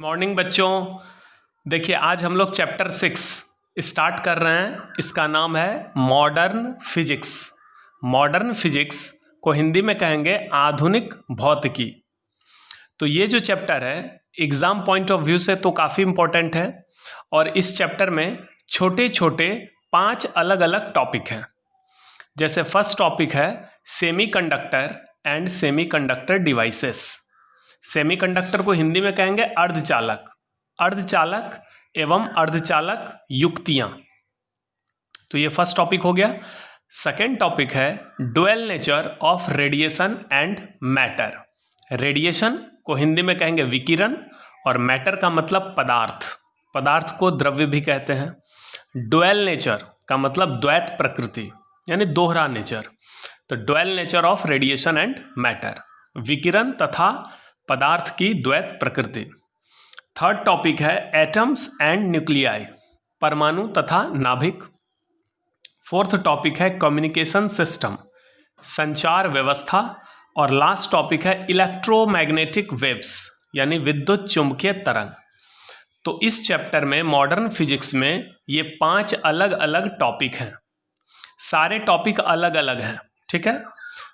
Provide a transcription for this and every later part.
Morning बच्चों। देखिए आज हम लोग चैप्टर 6 स्टार्ट कर रहे हैं। इसका नाम है मॉडर्न फिजिक्स। मॉडर्न फिजिक्स को हिंदी में कहेंगे आधुनिक भौतिकी। तो ये जो चैप्टर है एग्जाम पॉइंट ऑफ व्यू से तो काफ़ी इम्पोर्टेंट है और इस चैप्टर में छोटे छोटे 5 अलग अलग टॉपिक हैं। जैसे फर्स्ट टॉपिक है semiconductor and semiconductor devices. Semiconductor को हिंदी में कहेंगे अर्धचालक, अर्धचालक एवं अर्धचालक युक्तियां। तो ये फर्स्ट टॉपिक हो गया। सेकेंड टॉपिक है dual nature of radiation and matter. Radiation को हिंदी में कहेंगे विकिरण और मैटर का मतलब पदार्थ, पदार्थ को द्रव्य भी कहते हैं। डुअल नेचर का मतलब द्वैत प्रकृति यानी दोहरा नेचर। तो dual nature of radiation and matter, विकिरण तथा पदार्थ की द्वैत प्रकृति। थर्ड टॉपिक है एटम्स एंड न्यूक्लियाई, परमाणु तथा नाभिक। फोर्थ टॉपिक है कम्युनिकेशन सिस्टम, संचार व्यवस्था। और लास्ट टॉपिक है इलेक्ट्रोमैग्नेटिक वेव्स यानी विद्युत चुंबकीय तरंग। तो इस चैप्टर में मॉडर्न फिजिक्स में ये 5 अलग अलग टॉपिक हैं। सारे टॉपिक अलग अलग हैं, ठीक है।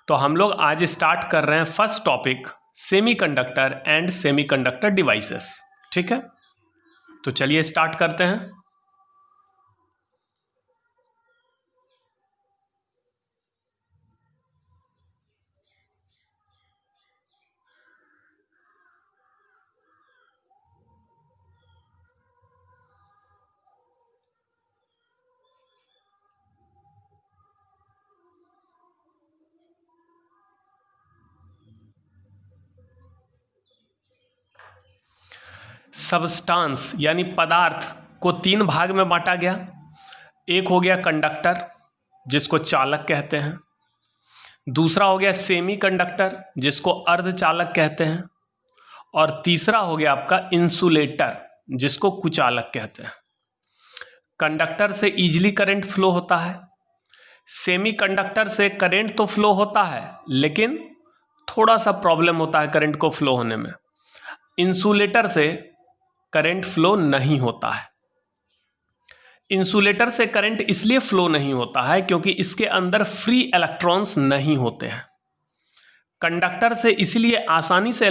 तो हम लोग आज स्टार्ट कर रहे हैं first topic semiconductor and semiconductor devices, ठीक है। तो चलिए स्टार्ट करते हैं। सबस्टांस यानी पदार्थ को 3 भाग में बांटा गया। एक हो गया कंडक्टर जिसको चालक कहते हैं, दूसरा हो गया सेमीकंडक्टर जिसको अर्धचालक कहते हैं, और तीसरा हो गया आपका इंसुलेटर जिसको कुचालक कहते हैं। कंडक्टर से इजीली करंट फ्लो होता है, सेमीकंडक्टर से करंट तो फ्लो होता है लेकिन थोड़ा सा प्रॉब्लम होता है करंट को फ्लो होने में। इंसुलेटर से करंट फ्लो नहीं होता है। इंसुलेटर से करंट इसलिए फ्लो नहीं होता है क्योंकि इसके अंदर फ्री इलेक्ट्रॉन्स नहीं होते हैं। कंडक्टर से इसलिए आसानी से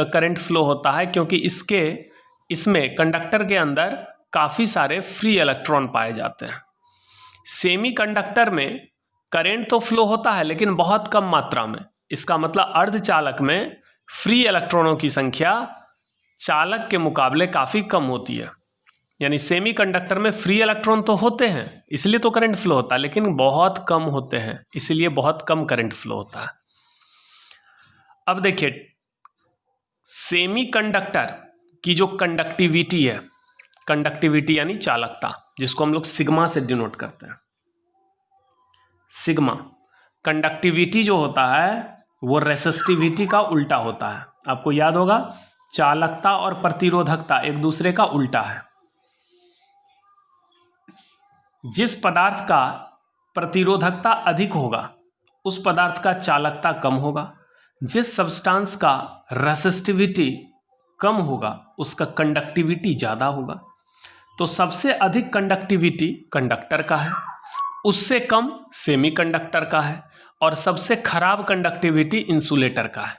करंट फ्लो होता है क्योंकि इसमें कंडक्टर के अंदर काफ़ी सारे फ्री इलेक्ट्रॉन पाए जाते हैं। सेमीकंडक्टर में करंट तो फ्लो होता है लेकिन बहुत कम मात्रा में। इसका मतलब अर्धचालक में फ्री इलेक्ट्रॉनों की संख्या चालक के मुकाबले काफ़ी कम होती है। यानी सेमीकंडक्टर में फ्री इलेक्ट्रॉन तो होते हैं इसलिए तो करंट फ्लो होता है, लेकिन बहुत कम होते हैं इसलिए बहुत कम करंट फ्लो होता है। अब देखिए सेमीकंडक्टर की जो कंडक्टिविटी है, कंडक्टिविटी यानी चालकता, जिसको हम लोग सिग्मा से डिनोट करते हैं। सिग्मा कंडक्टिविटी जो होता है वो रेसिस्टिविटी का उल्टा होता है। आपको याद होगा चालकता और प्रतिरोधकता एक दूसरे का उल्टा है। जिस पदार्थ का प्रतिरोधकता अधिक होगा उस पदार्थ का चालकता कम होगा। जिस सब्सटेंस का रेसिस्टिविटी कम होगा उसका कंडक्टिविटी ज़्यादा होगा। तो सबसे अधिक कंडक्टिविटी कंडक्टर का है, उससे कम सेमीकंडक्टर का है, और सबसे खराब कंडक्टिविटी इंसुलेटर का है।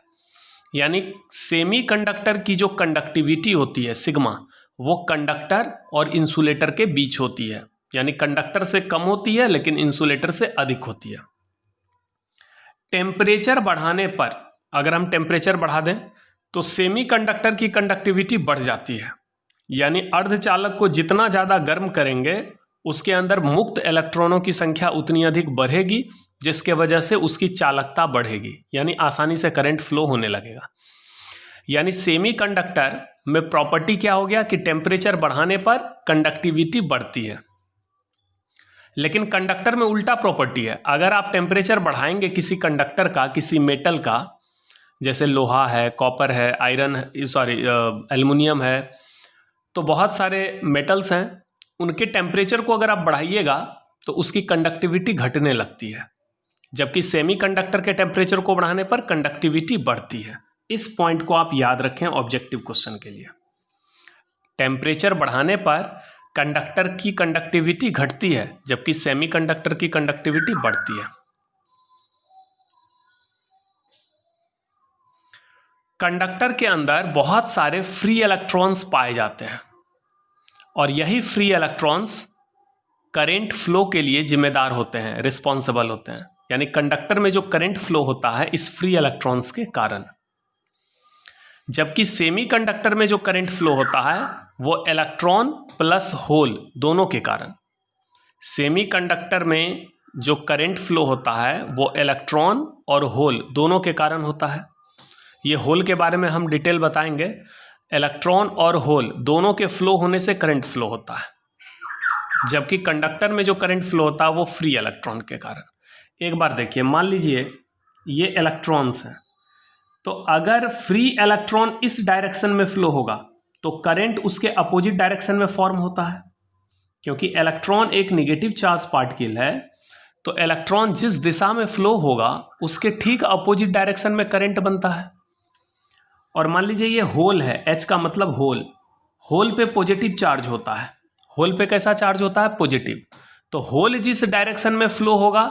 यानी सेमीकंडक्टर की जो कंडक्टिविटी होती है सिग्मा, वो कंडक्टर और इंसुलेटर के बीच होती है। यानी कंडक्टर से कम होती है लेकिन इंसुलेटर से अधिक होती है। टेम्परेचर बढ़ाने पर, अगर हम टेम्परेचर बढ़ा दें तो सेमीकंडक्टर की कंडक्टिविटी बढ़ जाती है। यानी अर्धचालक को जितना ज़्यादा गर्म करेंगे उसके अंदर मुक्त इलेक्ट्रॉनों की संख्या उतनी अधिक बढ़ेगी, जिसके वजह से उसकी चालकता बढ़ेगी, यानी आसानी से करंट फ्लो होने लगेगा। यानी सेमीकंडक्टर में प्रॉपर्टी क्या हो गया कि टेम्परेचर बढ़ाने पर कंडक्टिविटी बढ़ती है, लेकिन कंडक्टर में उल्टा प्रॉपर्टी है। अगर आप टेम्परेचर बढ़ाएंगे किसी कंडक्टर का, किसी मेटल का, जैसे लोहा है, कॉपर है, एल्युमिनियम है, तो बहुत सारे मेटल्स हैं, उनके टेम्परेचर को अगर आप बढ़ाइएगा तो उसकी कंडक्टिविटी घटने लगती है, जबकि सेमीकंडक्टर के टेम्परेचर को बढ़ाने पर कंडक्टिविटी बढ़ती है। इस पॉइंट को आप याद रखें ऑब्जेक्टिव क्वेश्चन के लिए। टेम्परेचर बढ़ाने पर कंडक्टर की कंडक्टिविटी घटती है जबकि सेमीकंडक्टर की कंडक्टिविटी बढ़ती है। कंडक्टर के अंदर बहुत सारे फ्री इलेक्ट्रॉन्स पाए जाते हैं और यही फ्री इलेक्ट्रॉन्स करंट फ्लो के लिए जिम्मेदार होते हैं, रिस्पॉन्सिबल होते हैं। यानी कंडक्टर में जो करंट फ्लो होता है इस फ्री इलेक्ट्रॉन्स के कारण, जबकि सेमीकंडक्टर में जो करंट फ्लो होता है वो इलेक्ट्रॉन प्लस होल दोनों के कारण। सेमीकंडक्टर में जो करंट फ्लो होता है वो इलेक्ट्रॉन और होल दोनों के कारण होता है। ये होल के बारे में हम डिटेल बताएंगे। इलेक्ट्रॉन और होल दोनों के फ्लो होने से करंट फ्लो होता है, जबकि कंडक्टर में जो करंट फ्लो होता है वो फ्री इलेक्ट्रॉन के कारण। एक बार देखिए, मान लीजिए ये इलेक्ट्रॉन्स हैं, तो अगर फ्री इलेक्ट्रॉन इस डायरेक्शन में फ्लो होगा तो करंट उसके अपोजिट डायरेक्शन में फॉर्म होता है। क्योंकि इलेक्ट्रॉन एक नेगेटिव चार्ज पार्टिकल है, तो इलेक्ट्रॉन जिस दिशा में फ्लो होगा उसके ठीक अपोजिट डायरेक्शन में करंट बनता है। और मान लीजिए ये होल है, H का मतलब होल, होल पे पॉजिटिव चार्ज होता है। होल पे कैसा चार्ज होता है? पॉजिटिव। तो होल जिस डायरेक्शन में फ्लो होगा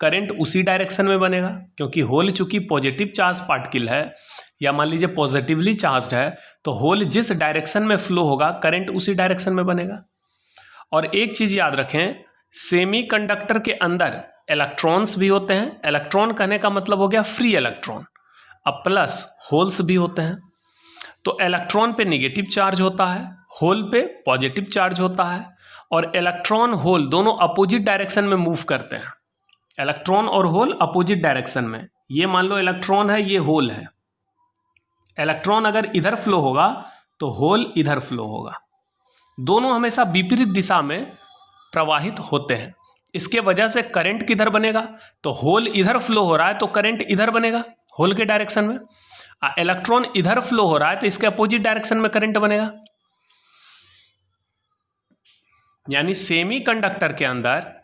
करंट उसी डायरेक्शन में बनेगा, क्योंकि होल चूंकि पॉजिटिव चार्ज पार्टिकल है या मान लीजिए पॉजिटिवली चार्ज्ड है, तो होल जिस डायरेक्शन में फ्लो होगा करंट उसी डायरेक्शन में बनेगा। और एक चीज याद रखें, सेमीकंडक्टर के अंदर इलेक्ट्रॉन्स भी होते हैं। इलेक्ट्रॉन कहने का मतलब हो गया फ्री इलेक्ट्रॉन। अब प्लस होल्स भी होते हैं। तो इलेक्ट्रॉन पे नेगेटिव चार्ज होता है, होल पे पॉजिटिव चार्ज होता है, और इलेक्ट्रॉन होल दोनों अपोजिट डायरेक्शन में मूव करते हैं। इलेक्ट्रॉन और होल अपोजिट डायरेक्शन में। ये मान लो इलेक्ट्रॉन है, ये होल है। इलेक्ट्रॉन अगर इधर फ्लो होगा तो होल इधर फ्लो होगा। दोनों हमेशा विपरीत दिशा में प्रवाहित होते हैं। इसके वजह से करंट किधर बनेगा? तो होल इधर फ्लो हो रहा है तो करंट इधर बनेगा, होल के डायरेक्शन में। इलेक्ट्रॉन इधर फ्लो हो रहा है तो इसके अपोजिट डायरेक्शन में करंट बनेगा। यानी सेमीकंडक्टर के अंदर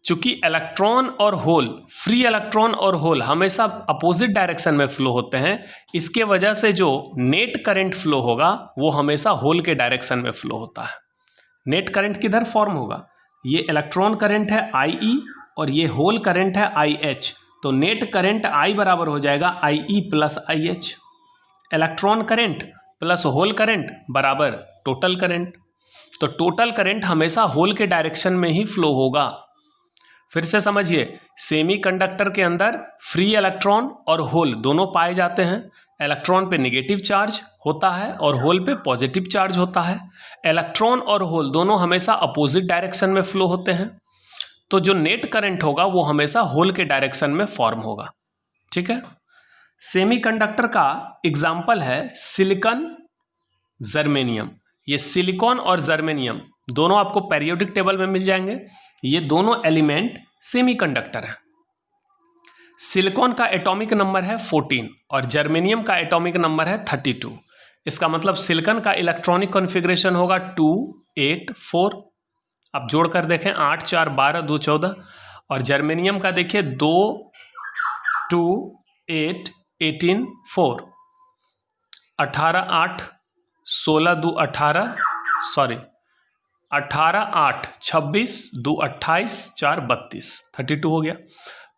चूंकि इलेक्ट्रॉन और होल, फ्री इलेक्ट्रॉन और होल हमेशा अपोजिट डायरेक्शन में फ्लो होते हैं, इसके वजह से जो नेट करंट फ्लो होगा वो हमेशा होल के डायरेक्शन में फ्लो होता है। नेट करंट किधर फॉर्म होगा? ये इलेक्ट्रॉन करंट है IE और ये होल करंट है IH। तो नेट करंट I बराबर हो जाएगा IE plus IH। Electron current plus hole current बराबर टोटल करंट। तो टोटल करंट हमेशा होल के डायरेक्शन में ही फ्लो होगा। फिर से समझिए, सेमीकंडक्टर के अंदर फ्री इलेक्ट्रॉन और होल दोनों पाए जाते हैं। इलेक्ट्रॉन पे नेगेटिव चार्ज होता है और होल पे पॉजिटिव चार्ज होता है। इलेक्ट्रॉन और होल दोनों हमेशा अपोजिट डायरेक्शन में फ्लो होते हैं। तो जो नेट करंट होगा वो हमेशा होल के डायरेक्शन में फॉर्म होगा। ठीक है। सेमीकंडक्टर का एग्जाम्पल है सिलिकॉन, जर्मेनियम। ये सिलिकॉन और जर्मेनियम दोनों आपको पेरियोडिक टेबल में मिल जाएंगे। ये दोनों एलिमेंट सेमीकंडक्टर हैं। सिलिकॉन का एटॉमिक नंबर है 14 और जर्मेनियम का एटॉमिक नंबर है 32। इसका मतलब सिलिकॉन का इलेक्ट्रॉनिक कॉन्फ़िगरेशन होगा 2 8 4। आप जोड़कर देखें 8 4 12 2 14। और जर्मेनियम का देखिए 2 2 8 18 4 18 8 16 2 18 सॉरी 18 8 26 2 28 4 32 32 हो गया।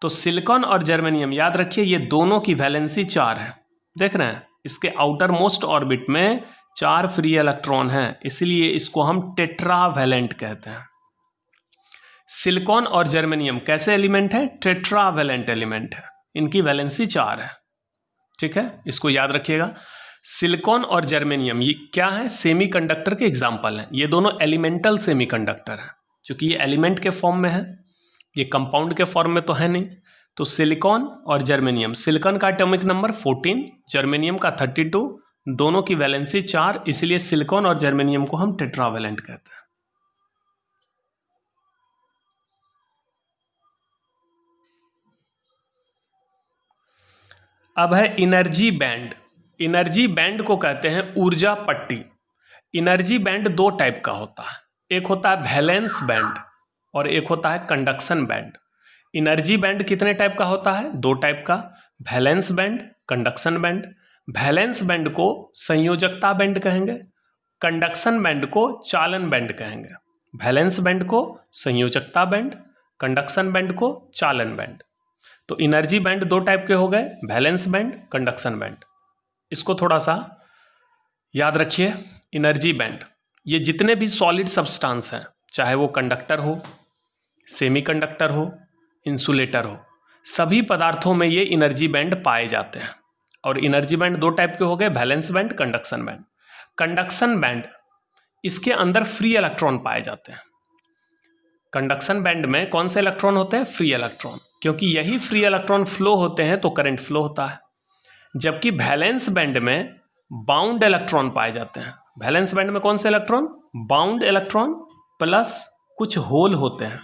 तो सिलिकॉन और जर्मेनियम याद रखिए ये दोनों की वैलेंसी 4 है। देख रहे हैं, इसके आउटर मोस्ट ऑर्बिट में 4 फ्री इलेक्ट्रॉन हैं, इसलिए इसको हम टेट्रावैलेंट कहते हैं। सिलिकॉन और जर्मेनियम कैसे एलिमेंट है? टेट्रावैलेंट एलिमेंट है। इनकी वैलेंसी 4 है। ठीक है, इसको याद रखिएगा। सिलिकॉन और जर्मेनियम ये क्या है? सेमीकंडक्टर के एग्जाम्पल हैं। ये दोनों एलिमेंटल सेमीकंडक्टर हैं। चूंकि ये एलिमेंट के फॉर्म में है, ये कंपाउंड के फॉर्म में तो है नहीं। तो सिलिकॉन और जर्मेनियम, सिलिकॉन का एटॉमिक नंबर 14, जर्मेनियम का 32, दोनों की वैलेंसी 4, इसलिए सिलिकॉन और जर्मेनियम को हम टेट्रावैलेंट कहते हैं। अब है एनर्जी बैंड। एनर्जी बैंड को कहते हैं ऊर्जा पट्टी। एनर्जी बैंड 2 टाइप का होता है, एक होता है वैलेंस बैंड और एक होता है कंडक्शन बैंड। एनर्जी बैंड कितने टाइप का होता है? 2 टाइप का, valence band, conduction band. Valence band को संयोजकता बैंड कहेंगे कंडक्शन बैंड को चालन बैंड कहेंगे, वैलेंस बैंड को संयोजकता बैंड, कंडक्शन बैंड को चालन बैंड। तो एनर्जी बैंड दो टाइप के हो गए, वैलेंस बैंड, कंडक्शन बैंड। इसको थोड़ा सा याद रखिए। एनर्जी बैंड ये जितने भी सॉलिड सब्सटेंस हैं, चाहे वो कंडक्टर हो, सेमीकंडक्टर हो, इंसुलेटर हो, सभी पदार्थों में ये एनर्जी बैंड पाए जाते हैं। और एनर्जी बैंड दो टाइप के हो गए, valence band, conduction band. Conduction band इसके अंदर फ्री इलेक्ट्रॉन पाए जाते हैं। कंडक्शन बैंड में कौन से इलेक्ट्रॉन होते हैं? फ्री इलेक्ट्रॉन, क्योंकि यही फ्री इलेक्ट्रॉन फ्लो होते हैं तो करंट फ्लो होता है। जबकि वैलेंस बैंड में बाउंड इलेक्ट्रॉन पाए जाते हैं। वैलेंस बैंड में कौन से इलेक्ट्रॉन? बाउंड इलेक्ट्रॉन प्लस कुछ होल होते हैं।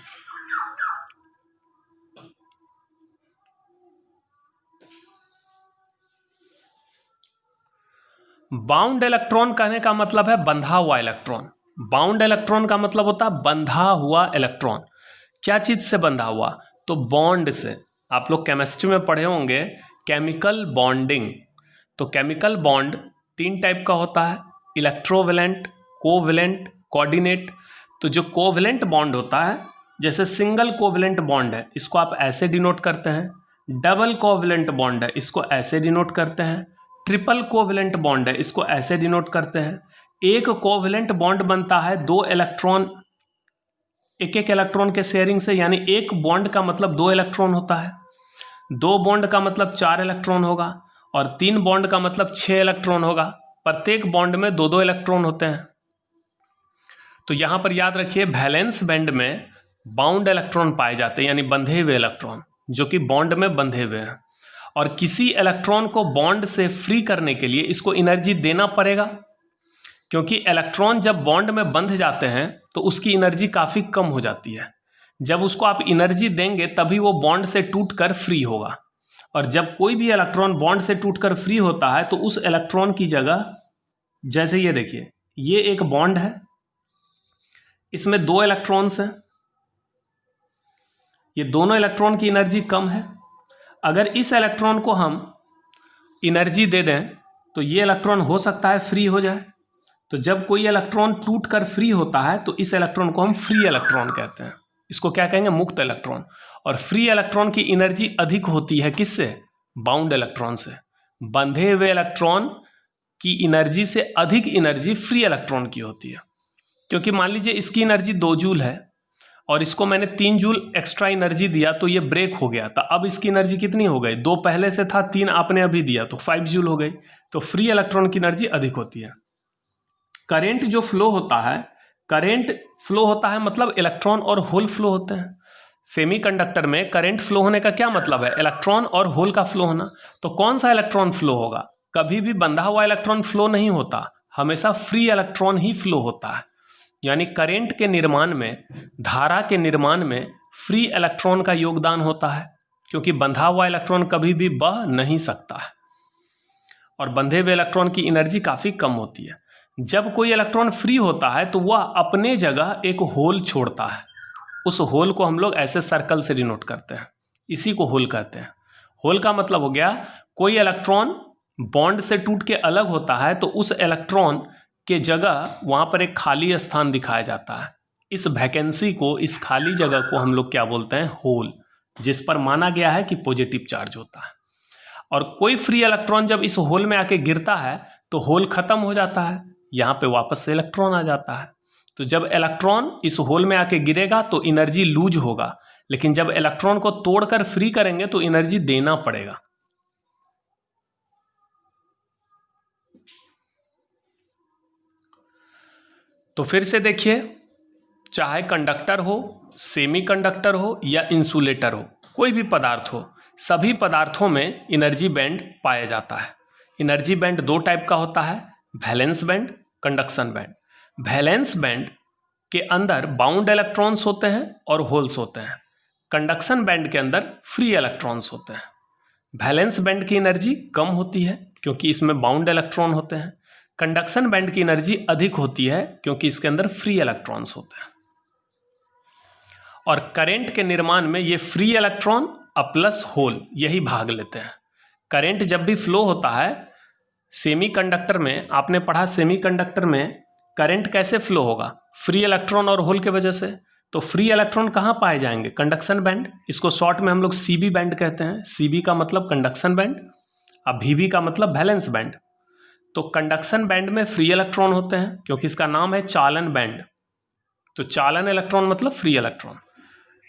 बाउंड इलेक्ट्रॉन कहने का मतलब है बंधा हुआ इलेक्ट्रॉन। बाउंड इलेक्ट्रॉन का मतलब होता है बंधा हुआ इलेक्ट्रॉन। क्या चीज से बंधा हुआ? तो बॉन्ड से। आप लोग केमिस्ट्री में पढ़े होंगे केमिकल बॉन्डिंग। तो केमिकल बॉन्ड तीन टाइप का होता है, इलेक्ट्रोवेलेंट, कोवेलेंट, कोऑर्डिनेट। तो जो कोवेलेंट बॉन्ड होता है, जैसे सिंगल कोवेलेंट बॉन्ड है, इसको आप ऐसे डिनोट करते हैं। डबल कोवेलेंट बॉन्ड है, इसको ऐसे डिनोट करते हैं। ट्रिपल कोवेलेंट बॉन्ड है, इसको ऐसे डिनोट करते हैं। एक कोवेलेंट बॉन्ड बनता है दो इलेक्ट्रॉन, एक एक इलेक्ट्रॉन के शेयरिंग से, यानी एक बॉन्ड का मतलब दो इलेक्ट्रॉन होता है। दो बॉन्ड का मतलब चार इलेक्ट्रॉन होगा, और तीन बॉन्ड का मतलब 6 इलेक्ट्रॉन होगा। प्रत्येक बॉन्ड में दो दो इलेक्ट्रॉन होते हैं। तो यहां पर याद रखिए, वैलेंस बैंड में बाउंड इलेक्ट्रॉन पाए जाते हैं, यानी बंधे हुए इलेक्ट्रॉन जो कि बॉन्ड में बंधे हुए हैं। और किसी इलेक्ट्रॉन को बॉन्ड से फ्री करने के लिए इसको एनर्जी देना पड़ेगा, क्योंकि इलेक्ट्रॉन जब बॉन्ड में बंध जाते हैं तो उसकी एनर्जी काफ़ी कम हो जाती है। जब उसको आप एनर्जी देंगे तभी वो बॉन्ड से टूटकर फ्री होगा। और जब कोई भी इलेक्ट्रॉन बॉन्ड से टूटकर फ्री होता है तो उस इलेक्ट्रॉन की जगह, जैसे ये देखिए, ये एक बॉन्ड है, इसमें दो इलेक्ट्रॉन्स हैं, ये दोनों इलेक्ट्रॉन की एनर्जी कम है। अगर इस इलेक्ट्रॉन को हम एनर्जी दे दें तो ये इलेक्ट्रॉन हो सकता है फ्री हो जाए। तो जब कोई इलेक्ट्रॉन टूटकर फ्री होता है तो इस इलेक्ट्रॉन को हम फ्री इलेक्ट्रॉन कहते हैं। इसको क्या कहेंगे? मुक्त इलेक्ट्रॉन। और फ्री इलेक्ट्रॉन की एनर्जी अधिक होती है किससे? बाउंड इलेक्ट्रॉन से। बंधे हुए इलेक्ट्रॉन की एनर्जी से अधिक एनर्जी फ्री इलेक्ट्रॉन की होती है। क्योंकि मान लीजिए इसकी एनर्जी 2 जूल है और इसको मैंने 3 जूल एक्स्ट्रा एनर्जी दिया तो ये ब्रेक हो गया, तो अब इसकी एनर्जी कितनी हो गई? 2 पहले से था, 3 आपने अभी दिया तो 5 जूल हो गई। तो फ्री इलेक्ट्रॉन की एनर्जी अधिक होती है। करेंट जो फ्लो होता है, करेंट फ्लो होता है मतलब इलेक्ट्रॉन और होल फ्लो होते हैं। सेमीकंडक्टर में करंट फ्लो होने का क्या मतलब है? इलेक्ट्रॉन और होल का फ्लो होना। तो कौन सा इलेक्ट्रॉन फ्लो होगा? कभी भी बंधा हुआ इलेक्ट्रॉन फ्लो नहीं होता, हमेशा फ्री इलेक्ट्रॉन ही फ्लो होता है। यानी करंट के निर्माण में, धारा के निर्माण में फ्री इलेक्ट्रॉन का योगदान होता है, क्योंकि बंधा हुआ इलेक्ट्रॉन कभी भी बह नहीं सकता है और बंधे हुए इलेक्ट्रॉन की एनर्जी काफ़ी कम होती है। जब कोई इलेक्ट्रॉन फ्री होता है तो वह अपने जगह एक होल छोड़ता है। उस होल को हम लोग ऐसे सर्कल से डिनोट करते हैं, इसी को होल कहते हैं। होल का मतलब हो गया कोई इलेक्ट्रॉन बॉन्ड से टूट के अलग होता है तो उस इलेक्ट्रॉन के जगह वहाँ पर एक खाली स्थान दिखाया जाता है। इस वैकेंसी को, इस खाली जगह को हम लोग क्या बोलते हैं? होल, जिस पर माना गया है कि पॉजिटिव चार्ज होता है। और कोई फ्री इलेक्ट्रॉन जब इस होल में आके गिरता है तो होल खत्म हो जाता है, यहाँ पे वापस से इलेक्ट्रॉन आ जाता है। तो जब इलेक्ट्रॉन इस होल में आके गिरेगा तो एनर्जी लूज होगा, लेकिन जब इलेक्ट्रॉन को तोड़कर फ्री करेंगे तो एनर्जी देना पड़ेगा। तो फिर से देखिए, चाहे कंडक्टर हो, सेमीकंडक्टर हो या इंसुलेटर हो, कोई भी पदार्थ हो, सभी पदार्थों में एनर्जी बैंड पाया जाता है। एनर्जी बैंड दो टाइप का होता है, valence band, conduction band. Valence band के अंदर बाउंड इलेक्ट्रॉन्स होते हैं और होल्स होते हैं। कंडक्शन बैंड के अंदर फ्री इलेक्ट्रॉन्स होते हैं। वैलेंस बैंड की एनर्जी कम होती है क्योंकि इसमें बाउंड इलेक्ट्रॉन होते हैं। कंडक्शन बैंड की एनर्जी अधिक होती है क्योंकि इसके अंदर फ्री इलेक्ट्रॉन्स होते हैं। और करंट के निर्माण में ये फ्री इलेक्ट्रॉन प्लस होल यही भाग लेते हैं। करंट जब भी फ्लो होता है सेमीकंडक्टर में, आपने पढ़ा सेमीकंडक्टर में करंट कैसे फ्लो होगा? फ्री इलेक्ट्रॉन और होल के वजह से। तो फ्री इलेक्ट्रॉन कहाँ पाए जाएंगे? कंडक्शन बैंड, इसको शॉर्ट में हम लोग सीबी बैंड कहते हैं। सीबी का मतलब कंडक्शन बैंड, अब वीबी का मतलब वैलेंस बैंड। तो कंडक्शन बैंड में फ्री इलेक्ट्रॉन होते हैं क्योंकि इसका नाम है चालन बैंड। तो चालन इलेक्ट्रॉन मतलब फ्री इलेक्ट्रॉन।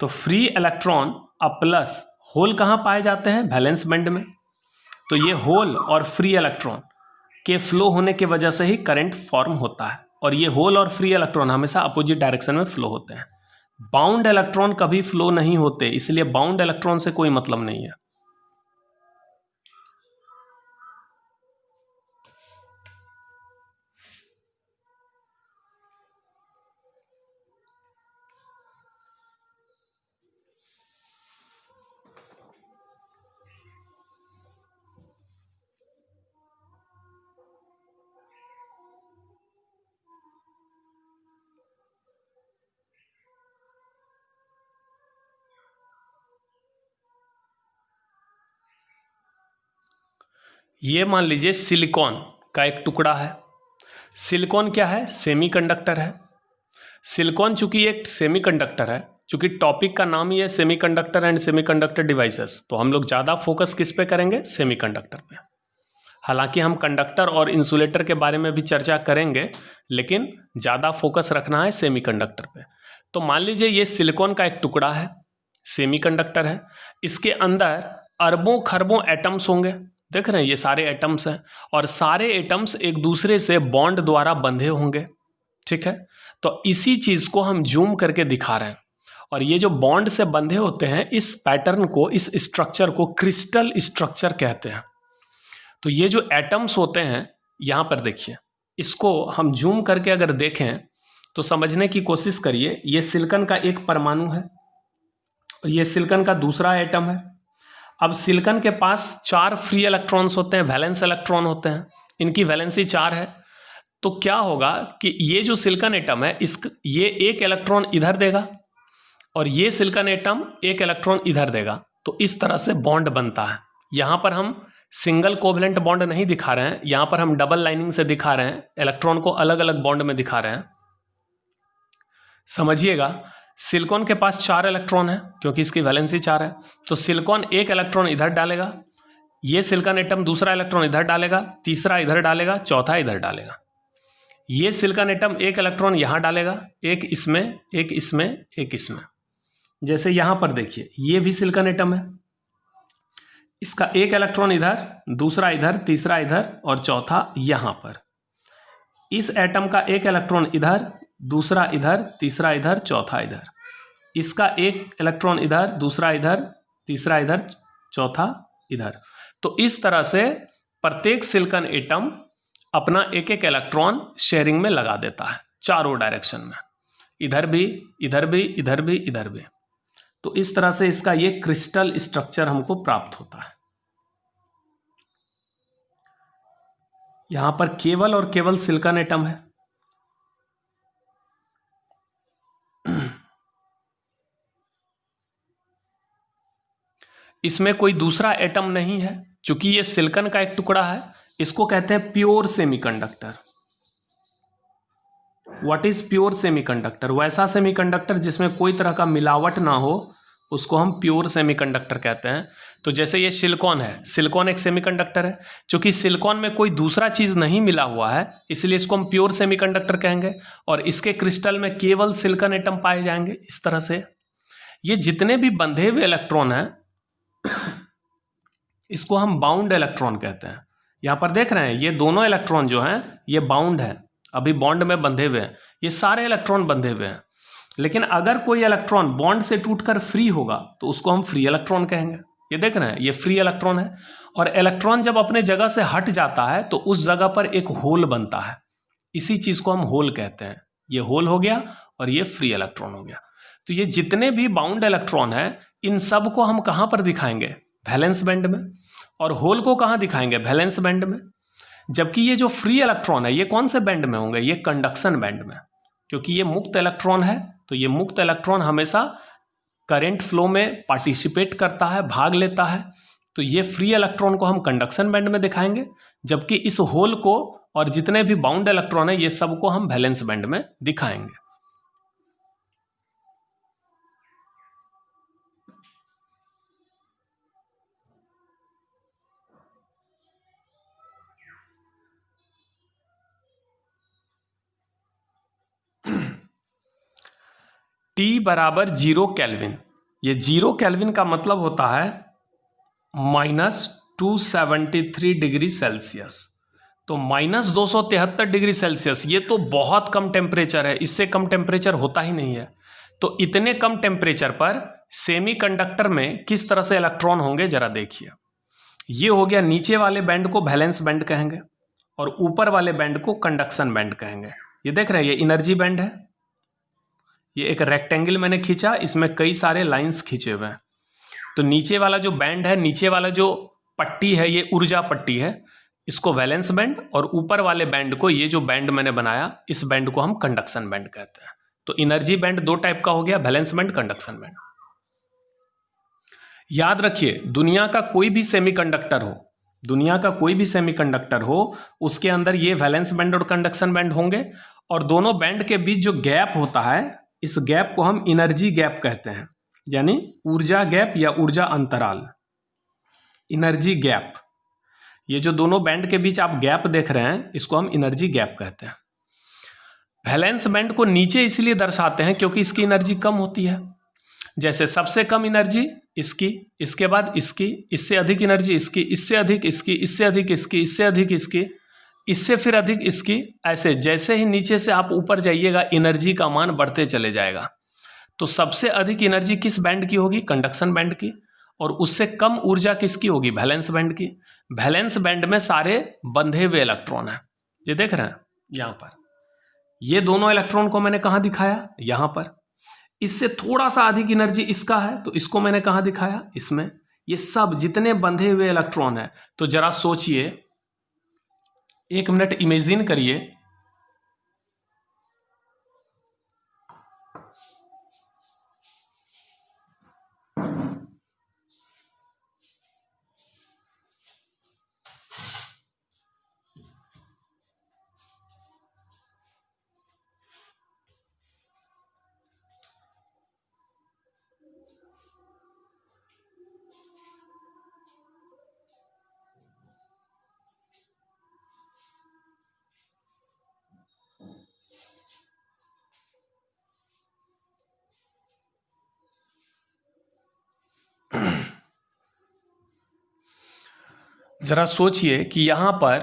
तो फ्री इलेक्ट्रॉन अब प्लस होल कहाँ पाए जाते हैं? वैलेंस बैंड में। तो ये होल और फ्री इलेक्ट्रॉन के फ्लो होने की वजह से ही करंट फॉर्म होता है, और ये होल और फ्री इलेक्ट्रॉन हमेशा अपोजिट डायरेक्शन में फ्लो होते हैं। बाउंड इलेक्ट्रॉन कभी फ्लो नहीं होते, इसलिए बाउंड इलेक्ट्रॉन से कोई मतलब नहीं है। ये मान लीजिए सिलिकॉन का एक टुकड़ा है। सिलिकॉन क्या है? सेमीकंडक्टर है। सिलिकॉन चूंकि एक सेमीकंडक्टर है, चूंकि टॉपिक का नाम ही है सेमीकंडक्टर एंड सेमीकंडक्टर डिवाइसेस, तो हम लोग ज़्यादा फोकस किस पे करेंगे? सेमीकंडक्टर पे। हालांकि हम कंडक्टर और इंसुलेटर के बारे में भी चर्चा करेंगे, लेकिन ज़्यादा फोकस रखना है सेमीकंडक्टर पे। तो मान लीजिए ये सिलिकॉन का एक टुकड़ा है, सेमीकंडक्टर है, इसके अंदर अरबों खरबों एटम्स होंगे। देख रहे हैं ये सारे एटम्स हैं, और सारे एटम्स एक दूसरे से बॉन्ड द्वारा बंधे होंगे। ठीक है, तो इसी चीज़ को हम जूम करके दिखा रहे हैं। और ये जो बॉन्ड से बंधे होते हैं, इस पैटर्न को, इस स्ट्रक्चर को क्रिस्टल स्ट्रक्चर कहते हैं। तो ये जो एटम्स होते हैं यहाँ पर देखिए, इसको हम जूम करके अगर देखें तो समझने की कोशिश करिए। ये सिलिकॉन का एक परमाणु है और ये सिलिकॉन का दूसरा एटम है। अब सिलिकॉन के पास 4 फ्री इलेक्ट्रॉन्स होते हैं, वैलेंस इलेक्ट्रॉन होते हैं, इनकी वैलेंसी 4 है। तो क्या होगा कि ये जो सिलिकॉन एटम है, ये एक इलेक्ट्रॉन इधर देगा और ये सिलिकॉन एटम एक इलेक्ट्रॉन इधर देगा। तो इस तरह से बॉन्ड बनता है। यहाँ पर हम सिंगल कोवलेंट बॉन्ड नहीं दिखा रहे हैं, यहाँ पर हम डबल लाइनिंग से दिखा रहे हैं, इलेक्ट्रॉन को अलग अलग बॉन्ड में दिखा रहे हैं। समझिएगा, सिलिकॉन के पास 4 इलेक्ट्रॉन है क्योंकि इसकी वैलेंसी 4 है। तो सिलिकॉन एक इलेक्ट्रॉन इधर डालेगा, ये सिलिकॉन एटम दूसरा इलेक्ट्रॉन इधर डालेगा, तीसरा इधर डालेगा, चौथा इधर डालेगा। ये सिलिकॉन एटम एक इलेक्ट्रॉन यहाँ डालेगा, एक इसमें, एक इसमें, एक इसमें। जैसे यहाँ पर देखिए, ये भी सिलिकॉन एटम है, इसका एक इलेक्ट्रॉन इधर, दूसरा इधर, तीसरा इधर और चौथा यहाँ पर। इस एटम का एक इलेक्ट्रॉन इधर, दूसरा इधर, तीसरा इधर, चौथा इधर। इसका एक इलेक्ट्रॉन इधर, दूसरा इधर, तीसरा इधर, चौथा इधर। तो इस तरह से प्रत्येक सिलिकॉन एटम अपना एक एक इलेक्ट्रॉन शेयरिंग में लगा देता है चारों डायरेक्शन में, इधर भी, इधर भी, इधर भी, इधर भी। तो इस तरह से इसका ये क्रिस्टल स्ट्रक्चर हमको प्राप्त होता है। यहां पर केवल और केवल सिलिकॉन एटम है। इसमें कोई दूसरा एटम नहीं है, चूंकि ये सिलिकॉन का एक टुकड़ा है। इसको कहते हैं pure semiconductor. What is pure semiconductor? वैसा सेमीकंडक्टर जिसमें कोई तरह का मिलावट ना हो, उसको हम प्योर सेमीकंडक्टर कहते हैं। तो जैसे ये सिलिकॉन है, सिलिकॉन एक सेमीकंडक्टर है, क्योंकि सिलिकॉन में कोई दूसरा चीज़ नहीं मिला हुआ है, इसलिए इसको हम प्योर सेमीकंडक्टर कहेंगे। और इसके क्रिस्टल में केवल सिलिकॉन एटम पाए जाएंगे। इस तरह से ये जितने भी बंधे हुए इलेक्ट्रॉन हैं, इसको हम बाउंड इलेक्ट्रॉन कहते हैं। यहाँ पर देख रहे हैं, ये दोनों इलेक्ट्रॉन जो हैं ये बाउंड है, अभी बॉन्ड में बंधे हुए हैं। ये सारे इलेक्ट्रॉन बंधे हुए हैं, लेकिन अगर कोई इलेक्ट्रॉन बॉन्ड से टूटकर फ्री होगा तो उसको हम फ्री इलेक्ट्रॉन कहेंगे। ये देख रहे हैं, ये फ्री इलेक्ट्रॉन है। और इलेक्ट्रॉन जब अपने जगह से हट जाता है तो उस जगह पर एक होल बनता है, इसी चीज को हम होल कहते हैं। ये होल हो गया और ये फ्री इलेक्ट्रॉन हो गया। तो ये जितने भी बाउंड इलेक्ट्रॉन है, इन सब को हम कहाँ पर दिखाएंगे? वैलेंस बैंड में। और होल को कहाँ दिखाएंगे? वैलेंस बैंड में। जबकि ये जो फ्री इलेक्ट्रॉन है, ये कौन से बैंड में होंगे? ये कंडक्शन बैंड में, क्योंकि ये मुक्त इलेक्ट्रॉन है। तो ये मुक्त इलेक्ट्रॉन हमेशा करंट फ्लो में पार्टिसिपेट करता है, भाग लेता है। तो ये फ्री इलेक्ट्रॉन को हम कंडक्शन बैंड में दिखाएंगे, जबकि इस होल को और जितने भी बाउंड इलेक्ट्रॉन है ये सबको हम वैलेंस बैंड में दिखाएंगे। T बराबर 0 केल्विन। ये 0 केल्विन का मतलब होता है -273 डिग्री सेल्सियस। तो -273 डिग्री सेल्सियस ये तो बहुत कम टेम्परेचर है, इससे कम टेम्परेचर होता ही नहीं है। तो इतने कम टेम्परेचर पर सेमीकंडक्टर में किस तरह से इलेक्ट्रॉन होंगे जरा देखिए। ये हो गया, नीचे वाले बैंड को वैलेंस बैंड कहेंगे और ऊपर वाले बैंड को कंडक्शन बैंड कहेंगे। ये देख रहे हैं, ये एनर्जी बैंड है। ये एक रेक्टेंगल मैंने खींचा, इसमें कई सारे लाइंस खींचे हुए हैं। तो नीचे वाला जो बैंड है, नीचे वाला जो पट्टी है, ये ऊर्जा पट्टी है, इसको वैलेंस बैंड, और ऊपर वाले बैंड को, ये जो बैंड मैंने बनाया, इस बैंड को हम कंडक्शन बैंड कहते हैं। तो एनर्जी बैंड दो टाइप का हो गया, वैलेंस बैंड, कंडक्शन बैंड। याद रखिए, दुनिया का कोई भी सेमीकंडक्टर हो, दुनिया का कोई भी सेमीकंडक्टर हो, उसके अंदर ये वैलेंस बैंड और कंडक्शन बैंड होंगे, और दोनों बैंड के बीच जो गैप होता है, इस गैप को हम एनर्जी गैप कहते हैं, यानी ऊर्जा गैप या ऊर्जा अंतराल, एनर्जी गैप। ये जो दोनों बैंड के बीच आप गैप देख रहे हैं, इसको हम एनर्जी गैप कहते हैं। वैलेंस बैंड को नीचे इसलिए दर्शाते हैं क्योंकि इसकी एनर्जी कम होती है। जैसे सबसे कम एनर्जी इसकी, इसके बाद इसकी, इससे अधिक एनर्जी इसकी, इससे अधिक इसकी, इससे अधिक इसकी, इससे अधिक इसकी, इससे फिर अधिक इसकी। ऐसे जैसे ही नीचे से आप ऊपर जाइएगा, एनर्जी का मान बढ़ते चले जाएगा। तो सबसे अधिक एनर्जी किस बैंड की होगी? कंडक्शन बैंड की। और उससे कम ऊर्जा किसकी होगी? वैलेंस बैंड की। वैलेंस बैंड में सारे बंधे हुए इलेक्ट्रॉन हैं, ये देख रहे हैं यहाँ पर। ये दोनों इलेक्ट्रॉन को मैंने कहाँ दिखाया? यहाँ पर। इससे थोड़ा सा अधिक एनर्जी इसका है, तो इसको मैंने कहाँ दिखाया? इसमें। ये सब जितने बंधे हुए इलेक्ट्रॉन हैं, तो जरा सोचिए, एक मिनट इमेजिन करिए, जरा सोचिए कि यहाँ पर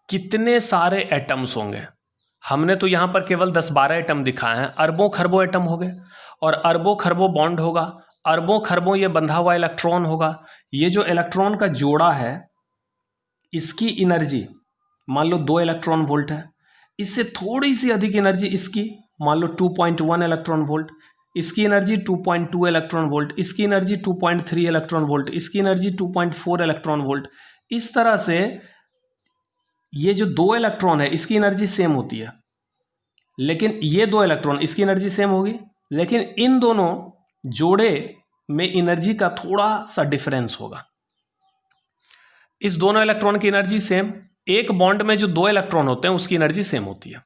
कितने सारे एटम्स होंगे। हमने तो यहाँ पर केवल 10-12 एटम दिखाए हैं, अरबों खरबों एटम हो गए, और अरबों खरबों बॉन्ड होगा, अरबों खरबों ये बंधा हुआ इलेक्ट्रॉन होगा। ये जो इलेक्ट्रॉन का जोड़ा है, इसकी एनर्जी मान लो 2 इलेक्ट्रॉन वोल्ट है। इससे थोड़ी सी अधिक एनर्जी इसकी, मान लो 2.1 इलेक्ट्रॉन वोल्ट, इसकी एनर्जी 2.2 इलेक्ट्रॉन वोल्ट, इसकी एनर्जी 2.3 इलेक्ट्रॉन वोल्ट, इसकी एनर्जी 2.4 इलेक्ट्रॉन वोल्ट। इस तरह से ये जो 2 इलेक्ट्रॉन है, इसकी एनर्जी सेम होती है, लेकिन ये 2 इलेक्ट्रॉन, इसकी एनर्जी सेम होगी, लेकिन इन दोनों जोड़े में एनर्जी का थोड़ा सा डिफरेंस होगा। इस दोनों इलेक्ट्रॉन की एनर्जी सेम, एक बॉन्ड में जो 2 इलेक्ट्रॉन होते हैं उसकी एनर्जी सेम होती है,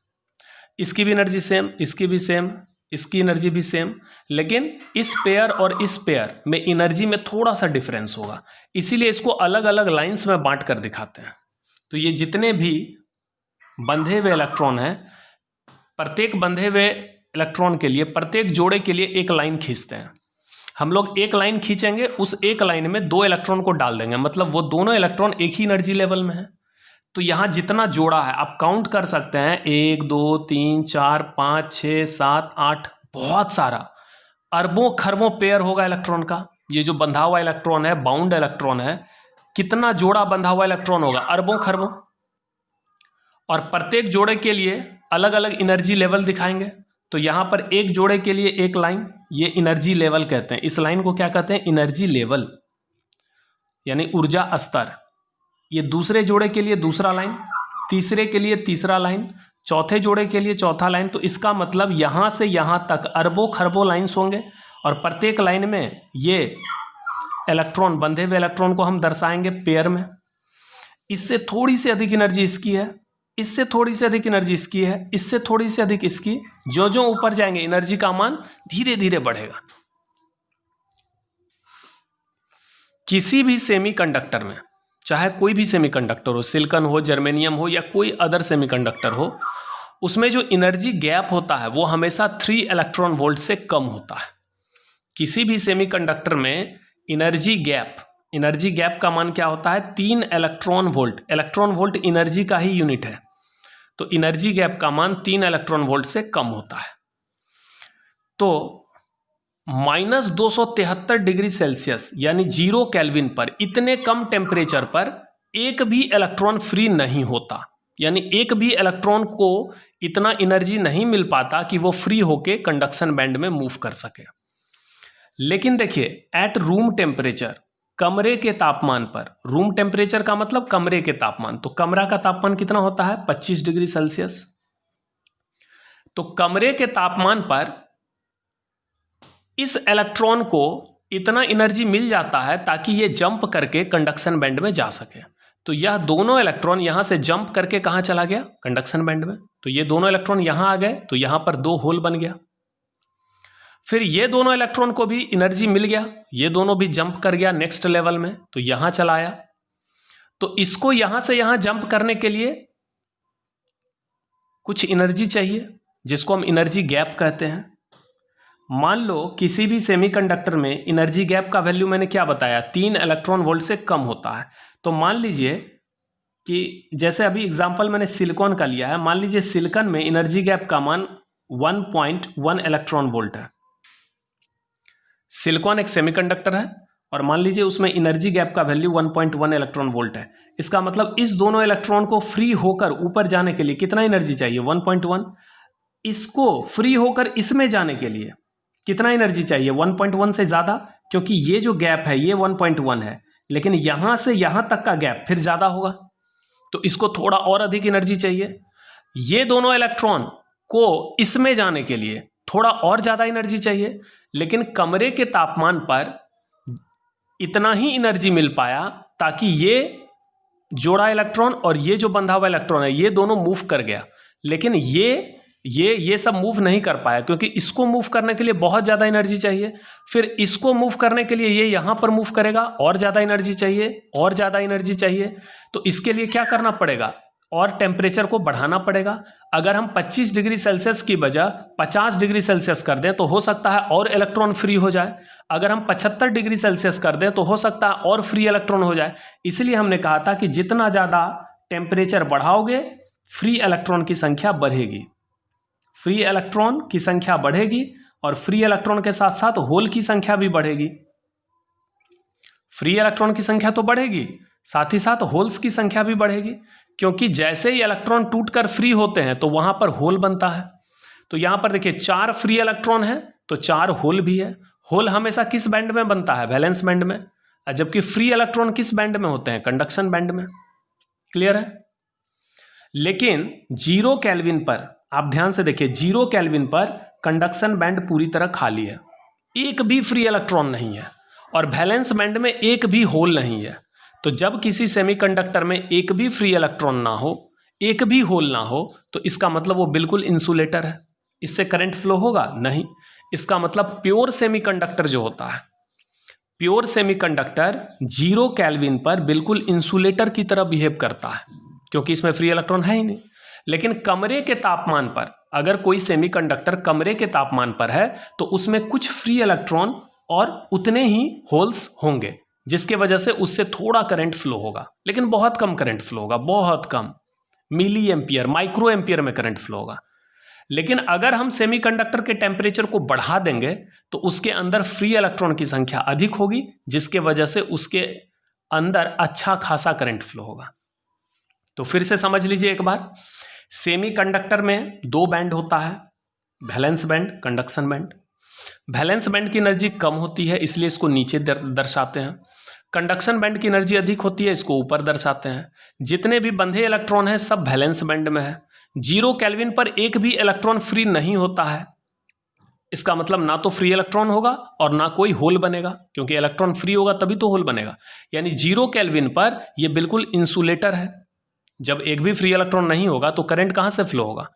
इसकी भी एनर्जी सेम, इसकी भी सेम, इसकी एनर्जी भी सेम, लेकिन इस पेयर और इस पेयर में एनर्जी में थोड़ा सा डिफरेंस होगा। इसीलिए इसको अलग अलग लाइंस में बांट कर दिखाते हैं। तो ये जितने भी बंधे हुए इलेक्ट्रॉन हैं, प्रत्येक बंधे हुए इलेक्ट्रॉन के लिए, प्रत्येक जोड़े के लिए एक लाइन खींचते हैं। हम लोग एक लाइन खींचेंगे, उस एक लाइन में 2 इलेक्ट्रॉन को डाल देंगे, मतलब वो दोनों इलेक्ट्रॉन एक ही एनर्जी लेवल में है। तो यहाँ जितना जोड़ा है आप काउंट कर सकते हैं, 1 2 3 4 5 6 7 8, बहुत सारा, अरबों खरबों पेयर होगा इलेक्ट्रॉन का। ये जो बंधा हुआ इलेक्ट्रॉन है, बाउंड इलेक्ट्रॉन है, कितना जोड़ा बंधा हुआ इलेक्ट्रॉन होगा? अरबों खरबों। और प्रत्येक जोड़े के लिए अलग अलग एनर्जी लेवल दिखाएंगे। तो यहाँ पर एक जोड़े के लिए एक लाइन, ये एनर्जी लेवल कहते हैं। इस लाइन को क्या कहते हैं? एनर्जी लेवल, यानी ऊर्जा स्तर। ये दूसरे जोड़े के लिए दूसरा लाइन, तीसरे के लिए तीसरा लाइन, चौथे जोड़े के लिए चौथा लाइन। तो इसका मतलब यहाँ से यहाँ तक अरबों खरबों लाइन्स होंगे, और प्रत्येक लाइन में ये इलेक्ट्रॉन, बंधे हुए इलेक्ट्रॉन को हम दर्शाएंगे पेयर में। इससे थोड़ी सी अधिक एनर्जी इसकी है, इससे थोड़ी सी अधिक एनर्जी इसकी है, इससे थोड़ी सी अधिक इसकी, जो जो ऊपर जाएंगे एनर्जी का मान धीरे धीरे बढ़ेगा। किसी भी सेमीकंडक्टर में, चाहे कोई भी सेमीकंडक्टर हो, सिलिकॉन हो, जर्मेनियम हो या कोई अदर सेमीकंडक्टर हो, उसमें जो एनर्जी गैप होता है वो हमेशा 3 इलेक्ट्रॉन वोल्ट से कम होता है। किसी भी सेमीकंडक्टर में एनर्जी गैप का मान क्या होता है? 3 electron volt. Electron volt energy का ही यूनिट है, तो एनर्जी गैप का मान 3 इलेक्ट्रॉन वोल्ट से कम होता है। तो -273 डिग्री सेल्सियस यानी 0 केल्विन पर, इतने कम टेम्परेचर पर एक भी इलेक्ट्रॉन फ्री नहीं होता, यानी एक भी इलेक्ट्रॉन को इतना एनर्जी नहीं मिल पाता कि वो फ्री होके कंडक्शन बैंड में मूव कर सके। लेकिन देखिए, एट रूम टेम्परेचर, कमरे के तापमान पर, रूम टेम्परेचर का मतलब कमरे के तापमान, तो कमरा का तापमान कितना होता है? 25 डिग्री सेल्सियस। तो कमरे के तापमान पर इस इलेक्ट्रॉन को इतना एनर्जी मिल जाता है ताकि ये जंप करके कंडक्शन बैंड में जा सके। तो यह दोनों इलेक्ट्रॉन यहां से जंप करके कहां चला गया? कंडक्शन बैंड में। तो ये दोनों इलेक्ट्रॉन यहां आ गए, तो यहां पर 2 होल बन गया। फिर ये दोनों इलेक्ट्रॉन को भी एनर्जी मिल गया, ये दोनों भी जंप कर गया नेक्स्ट लेवल में, तो यहां चला आया। तो इसको यहां से यहां जंप करने के लिए कुछ एनर्जी चाहिए, जिसको हम एनर्जी गैप कहते हैं। मान लो किसी भी सेमीकंडक्टर में एनर्जी गैप का वैल्यू मैंने क्या बताया? 3 इलेक्ट्रॉन वोल्ट से कम होता है। तो मान लीजिए कि जैसे अभी एग्जांपल मैंने सिलिकॉन का लिया है, मान लीजिए सिलिकॉन में एनर्जी गैप का मान 1.1 इलेक्ट्रॉन वोल्ट है। सिलिकॉन एक सेमीकंडक्टर है और मान लीजिए उसमें एनर्जी गैप का वैल्यू 1.1 इलेक्ट्रॉन वोल्ट है। इसका मतलब इस दोनों इलेक्ट्रॉन को फ्री होकर ऊपर जाने के लिए कितना एनर्जी चाहिए? 1.1। इसको फ्री होकर इसमें जाने के लिए कितना एनर्जी चाहिए? 1.1 से ज्यादा, क्योंकि ये जो गैप है ये 1.1 है, लेकिन यहां से यहां तक का गैप फिर ज्यादा होगा, तो इसको थोड़ा और अधिक एनर्जी चाहिए। ये दोनों इलेक्ट्रॉन को इसमें जाने के लिए थोड़ा और ज्यादा एनर्जी चाहिए, लेकिन कमरे के तापमान पर इतना ही एनर्जी मिल पाया ताकि ये जोड़ा इलेक्ट्रॉन और ये जो बंधा हुआ इलेक्ट्रॉन है ये दोनों मूव कर गया। लेकिन ये सब मूव नहीं कर पाया, क्योंकि इसको मूव करने के लिए बहुत ज़्यादा एनर्जी चाहिए। फिर इसको मूव करने के लिए ये यहाँ पर मूव करेगा, और ज़्यादा एनर्जी चाहिए, और ज़्यादा एनर्जी चाहिए। तो इसके लिए क्या करना पड़ेगा? और टेम्परेचर को बढ़ाना पड़ेगा। अगर हम 25 डिग्री सेल्सियस की बजाय 50 डिग्री सेल्सियस कर दें तो हो सकता है और इलेक्ट्रॉन फ्री हो जाए। अगर हम 75 डिग्री सेल्सियस कर दें तो हो सकता है और फ्री इलेक्ट्रॉन हो जाए। इसलिए हमने कहा था कि जितना ज़्यादा टेम्परेचर बढ़ाओगे फ्री इलेक्ट्रॉन की संख्या बढ़ेगी, फ्री इलेक्ट्रॉन की संख्या बढ़ेगी, और फ्री इलेक्ट्रॉन के साथ साथ होल की संख्या भी बढ़ेगी। फ्री इलेक्ट्रॉन की संख्या तो बढ़ेगी, साथ ही साथ होल्स की संख्या भी बढ़ेगी, क्योंकि जैसे ही इलेक्ट्रॉन टूटकर फ्री होते हैं तो वहां पर होल बनता है। तो यहां पर देखिए 4 फ्री इलेक्ट्रॉन है तो 4 होल भी है। होल हमेशा किस बैंड में बनता है? वैलेंस बैंड में। जबकि फ्री इलेक्ट्रॉन किस बैंड में होते हैं? कंडक्शन बैंड में। क्लियर है? लेकिन 0 केल्विन पर आप ध्यान से देखिए, 0 केल्विन पर कंडक्शन बैंड पूरी तरह खाली है, एक भी फ्री इलेक्ट्रॉन नहीं है, और वैलेंस बैंड में एक भी होल नहीं है। तो जब किसी सेमीकंडक्टर में एक भी फ्री इलेक्ट्रॉन ना हो, एक भी होल ना हो, तो इसका मतलब वो बिल्कुल इंसुलेटर है। इससे करंट फ्लो होगा? नहीं। इसका मतलब प्योर सेमीकंडक्टर जो होता है, प्योर सेमीकंडक्टर 0 केल्विन पर बिल्कुल इंसुलेटर की तरह बिहेव करता है, क्योंकि इसमें फ्री इलेक्ट्रॉन है ही नहीं। लेकिन कमरे के तापमान पर, अगर कोई सेमीकंडक्टर कमरे के तापमान पर है तो उसमें कुछ फ्री इलेक्ट्रॉन और उतने ही होल्स होंगे, जिसके वजह से उससे थोड़ा करंट फ्लो होगा, लेकिन बहुत कम करंट फ्लो होगा, बहुत कम, मिली एम्पियर, माइक्रो एम्पियर में करंट फ्लो होगा। लेकिन अगर हम सेमीकंडक्टर के टेम्परेचर को बढ़ा देंगे तो उसके अंदर फ्री इलेक्ट्रॉन की संख्या अधिक होगी, जिसके वजह से उसके अंदर अच्छा खासा करंट फ्लो होगा। तो फिर से समझ लीजिए एक बार, सेमीकंडक्टर में 2 बैंड होता है, valence band, conduction band. Valence band की एनर्जी कम होती है, इसलिए इसको नीचे दर्शाते हैं। कंडक्शन बैंड की एनर्जी अधिक होती है, इसको ऊपर दर्शाते हैं। जितने भी बंधे इलेक्ट्रॉन हैं सब वैलेंस बैंड में है। 0 केल्विन पर एक भी इलेक्ट्रॉन फ्री नहीं होता है। इसका मतलब ना तो फ्री इलेक्ट्रॉन होगा और ना कोई होल बनेगा, क्योंकि इलेक्ट्रॉन फ्री होगा तभी तो होल बनेगा। यानी 0 केल्विन पर यह बिल्कुल इंसुलेटर है। जब एक भी फ्री इलेक्ट्रॉन नहीं होगा तो करंट कहाँ से फ्लो होगा?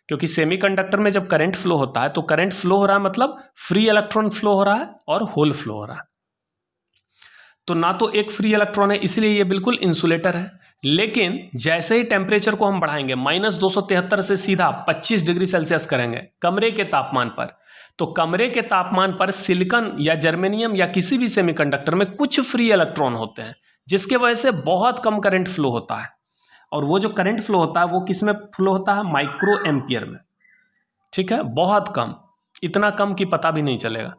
क्योंकि सेमीकंडक्टर में जब करंट फ्लो होता है तो करंट फ्लो हो रहा है मतलब फ्री इलेक्ट्रॉन फ्लो हो रहा है और होल फ्लो हो रहा है। तो ना तो एक फ्री इलेक्ट्रॉन है, इसलिए ये बिल्कुल इंसुलेटर है। लेकिन जैसे ही टेम्परेचर को हम बढ़ाएंगे -273 से सीधा 25 डिग्री सेल्सियस करेंगे कमरे के तापमान पर, तो कमरे के तापमान पर सिलिकॉन या जर्मेनियम या किसी भी सेमीकंडक्टर में कुछ फ्री इलेक्ट्रॉन होते हैं, जिसके वजह से बहुत कम करंट फ्लो होता है। और वो जो करंट फ्लो होता है वो किस में फ्लो होता है? माइक्रो एम्पियर में। ठीक है, बहुत कम, इतना कम कि पता भी नहीं चलेगा,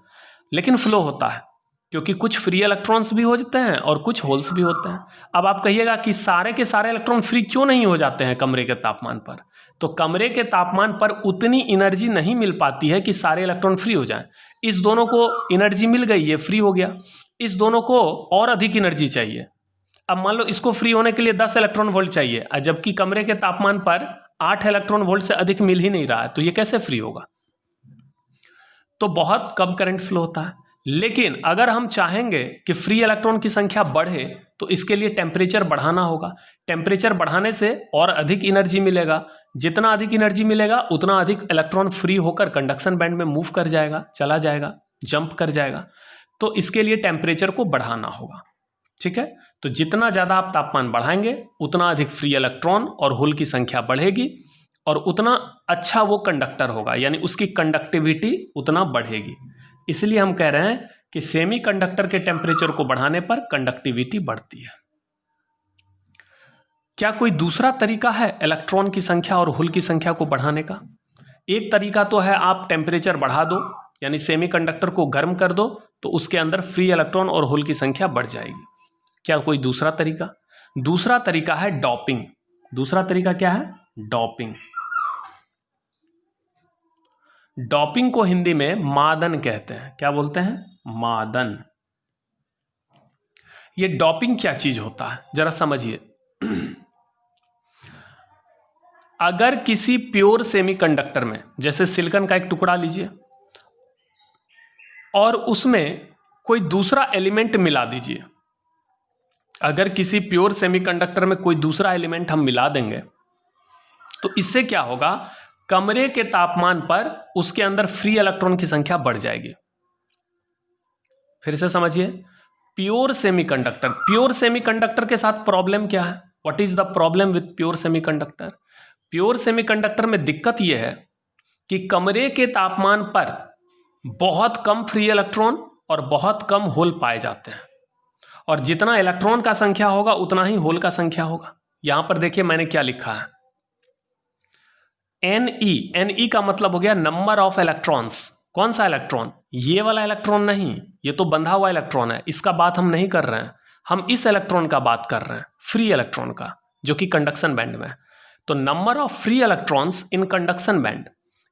लेकिन फ्लो होता है क्योंकि कुछ फ्री इलेक्ट्रॉन्स भी होते हैं और कुछ होल्स भी होते हैं। अब आप कहिएगा कि सारे के सारे इलेक्ट्रॉन फ्री क्यों नहीं हो जाते हैं कमरे के तापमान पर? तो कमरे के तापमान पर उतनी एनर्जी नहीं मिल पाती है कि सारे इलेक्ट्रॉन फ्री हो जाएं। इस दोनों को एनर्जी मिल गई, ये फ्री हो गया, इस दोनों को और अधिक एनर्जी चाहिए। अब मान लो इसको फ्री होने के लिए 10 इलेक्ट्रॉन वोल्ट चाहिए, जबकि कमरे के तापमान पर 8 इलेक्ट्रॉन वोल्ट से अधिक मिल ही नहीं रहा है, तो ये कैसे फ्री होगा? तो बहुत कम करंट फ्लो होता है। लेकिन अगर हम चाहेंगे कि फ्री इलेक्ट्रॉन की संख्या बढ़े तो इसके लिए टेम्परेचर बढ़ाना होगा। टेम्परेचर बढ़ाने से और अधिक एनर्जी मिलेगा, जितना अधिक एनर्जी मिलेगा उतना अधिक इलेक्ट्रॉन फ्री होकर कंडक्शन बैंड में मूव कर जाएगा, चला जाएगा, जंप कर जाएगा। तो इसके लिए टेम्परेचर को बढ़ाना होगा। ठीक है, तो जितना ज़्यादा आप तापमान बढ़ाएंगे उतना अधिक फ्री इलेक्ट्रॉन और होल की संख्या बढ़ेगी और उतना अच्छा वो कंडक्टर होगा, यानी उसकी कंडक्टिविटी उतना बढ़ेगी। इसलिए हम कह रहे हैं कि सेमीकंडक्टर के टेम्परेचर को बढ़ाने पर कंडक्टिविटी बढ़ती है। क्या कोई दूसरा तरीका है इलेक्ट्रॉन की संख्या और होल की संख्या को बढ़ाने का? एक तरीका तो है आप टेम्परेचर बढ़ा दो, यानी सेमीकंडक्टर को गर्म कर दो, तो उसके अंदर फ्री इलेक्ट्रॉन और होल की संख्या बढ़ जाएगी। क्या कोई दूसरा तरीका? दूसरा तरीका है डोपिंग। दूसरा तरीका क्या है? डोपिंग। डोपिंग को हिंदी में मादन कहते हैं। क्या बोलते हैं? मादन। ये डोपिंग क्या चीज होता है जरा समझिए। अगर किसी प्योर सेमीकंडक्टर में, जैसे सिलिकॉन का एक टुकड़ा लीजिए और उसमें कोई दूसरा एलिमेंट मिला दीजिए, अगर किसी प्योर सेमीकंडक्टर में कोई दूसरा एलिमेंट हम मिला देंगे तो इससे क्या होगा? कमरे के तापमान पर उसके अंदर फ्री इलेक्ट्रॉन की संख्या बढ़ जाएगी। फिर से समझिए, प्योर सेमीकंडक्टर, प्योर सेमीकंडक्टर के साथ प्रॉब्लम क्या है? What is the problem with pure semiconductor? Pure semiconductor में दिक्कत यह है कि कमरे के तापमान पर बहुत कम फ्री इलेक्ट्रॉन और बहुत कम होल पाए जाते हैं, और जितना इलेक्ट्रॉन का संख्या होगा उतना ही होल का संख्या होगा। यहां पर देखिए मैंने क्या लिखा है, Ne। Ne का मतलब हो गया नंबर ऑफ इलेक्ट्रॉन्स। कौन सा इलेक्ट्रॉन? ये वाला इलेक्ट्रॉन नहीं, ये तो बंधा हुआ इलेक्ट्रॉन है, इसका बात हम नहीं कर रहे हैं। हम इस इलेक्ट्रॉन का बात कर रहे हैं, फ्री इलेक्ट्रॉन का, जो कि कंडक्शन बैंड में है। तो number of free electrons in conduction band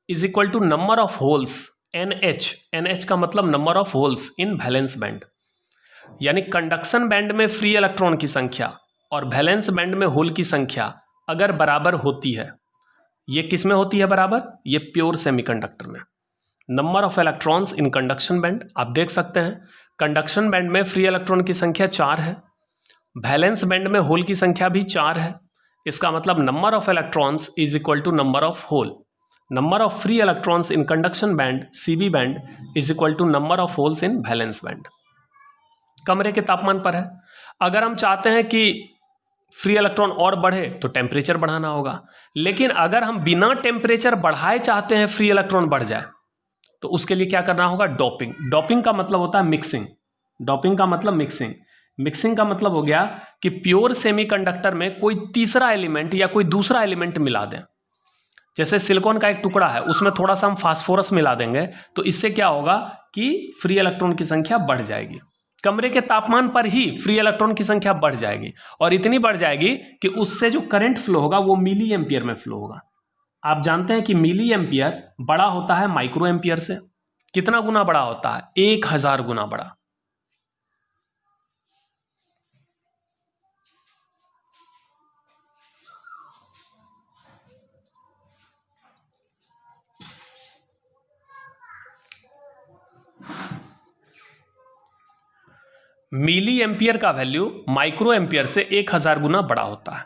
is equal to number of holes, NH। NH का मतलब number of holes in valence band. यानी कंडक्शन बैंड में फ्री इलेक्ट्रॉन की संख्या और वैलेंस बैंड में होल की संख्या अगर बराबर होती है, ये किस में होती है बराबर? ये प्योर सेमीकंडक्टर में। Number of electrons in conduction band, आप देख सकते हैं कंडक्शन बैंड में फ्री इलेक्ट्रॉन की संख्या 4 है, वैलेंस बैंड में होल की संख्या भी 4 है। इसका मतलब number of electrons is equal to number of hole. Number of free electrons in conduction band, CB band, is equal to number of holes in valence band. कमरे के तापमान पर है। अगर हम चाहते हैं कि फ्री इलेक्ट्रॉन और बढ़े तो टेम्परेचर बढ़ाना होगा, लेकिन अगर हम बिना टेम्परेचर बढ़ाए चाहते हैं फ्री इलेक्ट्रॉन बढ़ जाए तो उसके लिए क्या करना होगा? डोपिंग। डोपिंग का मतलब होता है मिक्सिंग। डोपिंग का मतलब मिक्सिंग। मिक्सिंग का मतलब हो गया कि प्योर सेमीकंडक्टर में कोई तीसरा एलिमेंट या कोई दूसरा एलिमेंट मिला दें। जैसे सिलिकॉन का एक टुकड़ा है, उसमें थोड़ा सा हम फास्फोरस मिला देंगे तो इससे क्या होगा कि फ्री इलेक्ट्रॉन की संख्या बढ़ जाएगी। कमरे के तापमान पर ही फ्री इलेक्ट्रॉन की संख्या बढ़ जाएगी, और इतनी बढ़ जाएगी कि उससे जो करंट फ्लो होगा वो मिली एम्पियर में फ्लो होगा। आप जानते हैं कि मिली एम्पियर बड़ा होता है माइक्रो एम्पियर से। कितना गुना बड़ा होता है? 1000 गुना बड़ा। मिली एम्पियर का वैल्यू माइक्रो एम्पियर से 1000 गुना बड़ा होता है।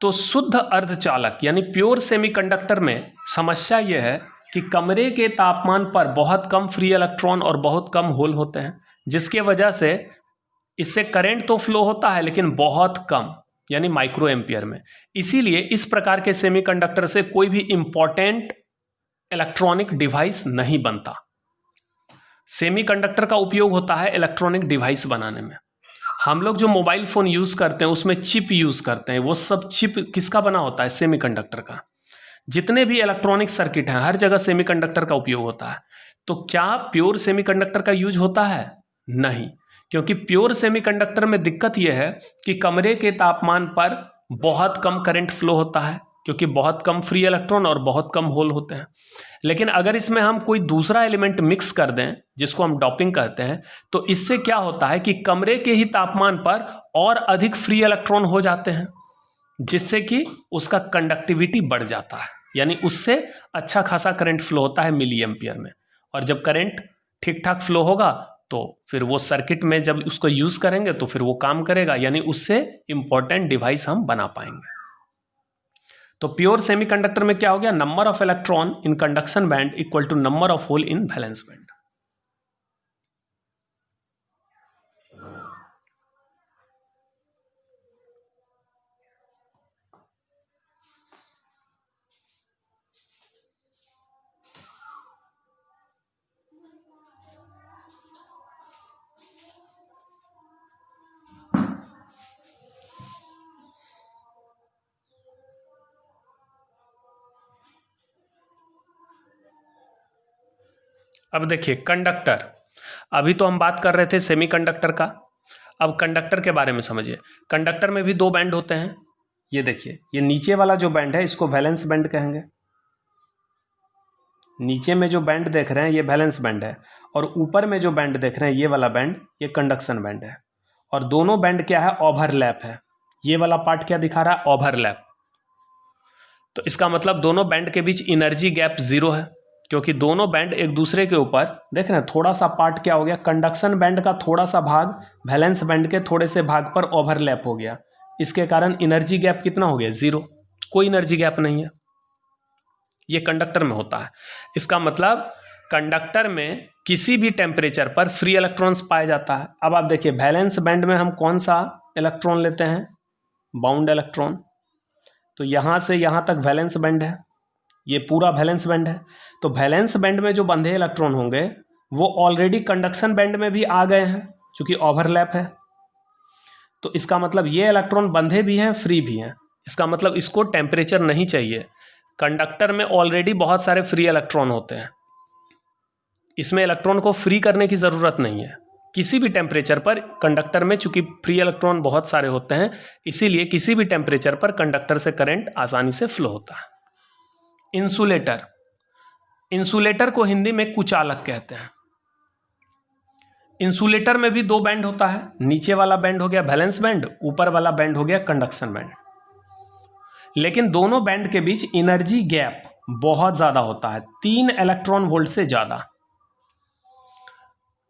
तो शुद्ध अर्धचालक यानी प्योर सेमीकंडक्टर में समस्या यह है कि कमरे के तापमान पर बहुत कम फ्री इलेक्ट्रॉन और बहुत कम होल होते हैं, जिसके वजह से इससे करंट तो फ्लो होता है लेकिन बहुत कम, यानी माइक्रो एम्पियर में। इसीलिए इस प्रकार के सेमीकंडक्टर से कोई भी इंपॉर्टेंट इलेक्ट्रॉनिक डिवाइस नहीं बनता। सेमीकंडक्टर का उपयोग होता है इलेक्ट्रॉनिक डिवाइस बनाने में। हम लोग जो मोबाइल फ़ोन यूज़ करते हैं उसमें चिप यूज़ करते हैं, वो सब चिप किसका बना होता है? सेमीकंडक्टर का। जितने भी इलेक्ट्रॉनिक सर्किट हैं हर जगह सेमीकंडक्टर का उपयोग होता है। तो क्या प्योर सेमीकंडक्टर का यूज होता है? नहीं, क्योंकि प्योर सेमीकंडक्टर में दिक्कत यह है कि कमरे के तापमान पर बहुत कम करंट फ्लो होता है, क्योंकि बहुत कम फ्री इलेक्ट्रॉन और बहुत कम होल होते हैं। लेकिन अगर इसमें हम कोई दूसरा एलिमेंट मिक्स कर दें, जिसको हम डोपिंग कहते हैं, तो इससे क्या होता है कि कमरे के ही तापमान पर और अधिक फ्री इलेक्ट्रॉन हो जाते हैं, जिससे कि उसका कंडक्टिविटी बढ़ जाता है, यानी उससे अच्छा खासा करंट फ्लो होता है मिली एम्पियर में। और जब करंट ठीक ठाक फ्लो होगा तो फिर वो सर्किट में जब उसको यूज़ करेंगे तो फिर वो काम करेगा, यानी उससे इंपॉर्टेंट डिवाइस हम बना पाएंगे। तो प्योर सेमीकंडक्टर में क्या हो गया? Number of electron in conduction band equal to number of hole in valence band. अब देखिए कंडक्टर, अभी तो हम बात कर रहे थे सेमीकंडक्टर का, अब कंडक्टर के बारे में समझिए। कंडक्टर में भी दो बैंड होते हैं। ये देखिए, ये नीचे वाला जो बैंड है इसको वैलेंस बैंड कहेंगे। नीचे में जो बैंड देख रहे हैं ये वैलेंस बैंड है, और ऊपर में जो बैंड देख रहे हैं ये वाला बैंड, ये कंडक्शन बैंड है। और दोनों बैंड क्या है? ओवरलैप है। ये वाला पार्ट क्या दिखा रहा है? ओवरलैप। तो इसका मतलब दोनों बैंड के बीच एनर्जी गैप जीरो है, क्योंकि दोनों बैंड एक दूसरे के ऊपर, देख रहे हैं, थोड़ा सा पार्ट क्या हो गया? कंडक्शन बैंड का थोड़ा सा भाग वैलेंस बैंड के थोड़े से भाग पर ओवरलैप हो गया। इसके कारण एनर्जी गैप कितना हो गया? जीरो। कोई एनर्जी गैप नहीं है। ये कंडक्टर में होता है। इसका मतलब कंडक्टर में किसी भी टेम्परेचर पर फ्री इलेक्ट्रॉन्स पाया जाता है। अब आप देखिए, वैलेंस बैंड में हम कौन सा इलेक्ट्रॉन लेते हैं? Bound electron. तो यहाँ से यहाँ तक वैलेंस बैंड है, ये पूरा वैलेंस बैंड है। तो वैलेंस बैंड में जो बंधे इलेक्ट्रॉन होंगे वो ऑलरेडी कंडक्शन बैंड में भी आ गए हैं, क्योंकि ओवरलैप है। तो इसका मतलब ये इलेक्ट्रॉन बंधे भी हैं, फ्री भी हैं। इसका मतलब इसको टेम्परेचर नहीं चाहिए। कंडक्टर में ऑलरेडी बहुत सारे फ्री इलेक्ट्रॉन होते हैं, इसमें इलेक्ट्रॉन को फ्री करने की ज़रूरत नहीं है। किसी भी टेम्परेचर पर कंडक्टर में चूंकि फ्री इलेक्ट्रॉन बहुत सारे होते हैं, इसीलिए किसी भी टेम्परेचर पर कंडक्टर से करंट आसानी से फ्लो होता है। इंसुलेटर, इंसुलेटर को हिंदी में कुचालक कहते हैं। इंसुलेटर में भी दो बैंड होता है। नीचे वाला बैंड हो गया वैलेंस बैंड, ऊपर वाला बैंड हो गया कंडक्शन बैंड। लेकिन दोनों बैंड के बीच एनर्जी गैप बहुत ज़्यादा होता है, 3 इलेक्ट्रॉन वोल्ट से ज़्यादा।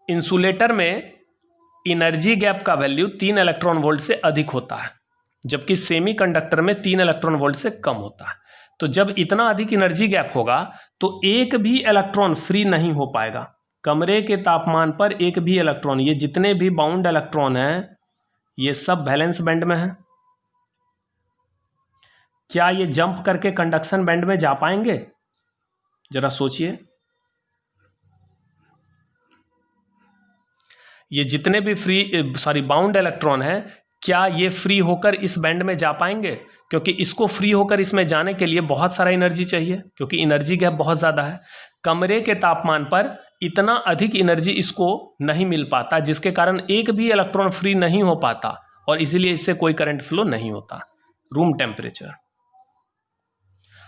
इंसुलेटर में एनर्जी गैप का वैल्यू 3 इलेक्ट्रॉन वोल्ट से अधिक होता है, जबकि सेमीकंडक्टर में 3 इलेक्ट्रॉन वोल्ट से कम होता है। तो जब इतना अधिक एनर्जी गैप होगा तो एक भी इलेक्ट्रॉन फ्री नहीं हो पाएगा। कमरे के तापमान पर एक भी इलेक्ट्रॉन, ये जितने भी बाउंड इलेक्ट्रॉन हैं ये सब वैलेंस बैंड में हैं। क्या ये जंप करके कंडक्शन बैंड में जा पाएंगे? जरा सोचिए। ये जितने भी बाउंड इलेक्ट्रॉन हैं, क्या ये फ्री होकर इस बैंड में जा पाएंगे? क्योंकि इसको फ्री होकर इसमें जाने के लिए बहुत सारा एनर्जी चाहिए, क्योंकि एनर्जी गैप बहुत ज़्यादा है। कमरे के तापमान पर इतना अधिक एनर्जी इसको नहीं मिल पाता, जिसके कारण एक भी इलेक्ट्रॉन फ्री नहीं हो पाता, और इसीलिए इससे कोई करंट फ्लो नहीं होता रूम टेम्परेचर।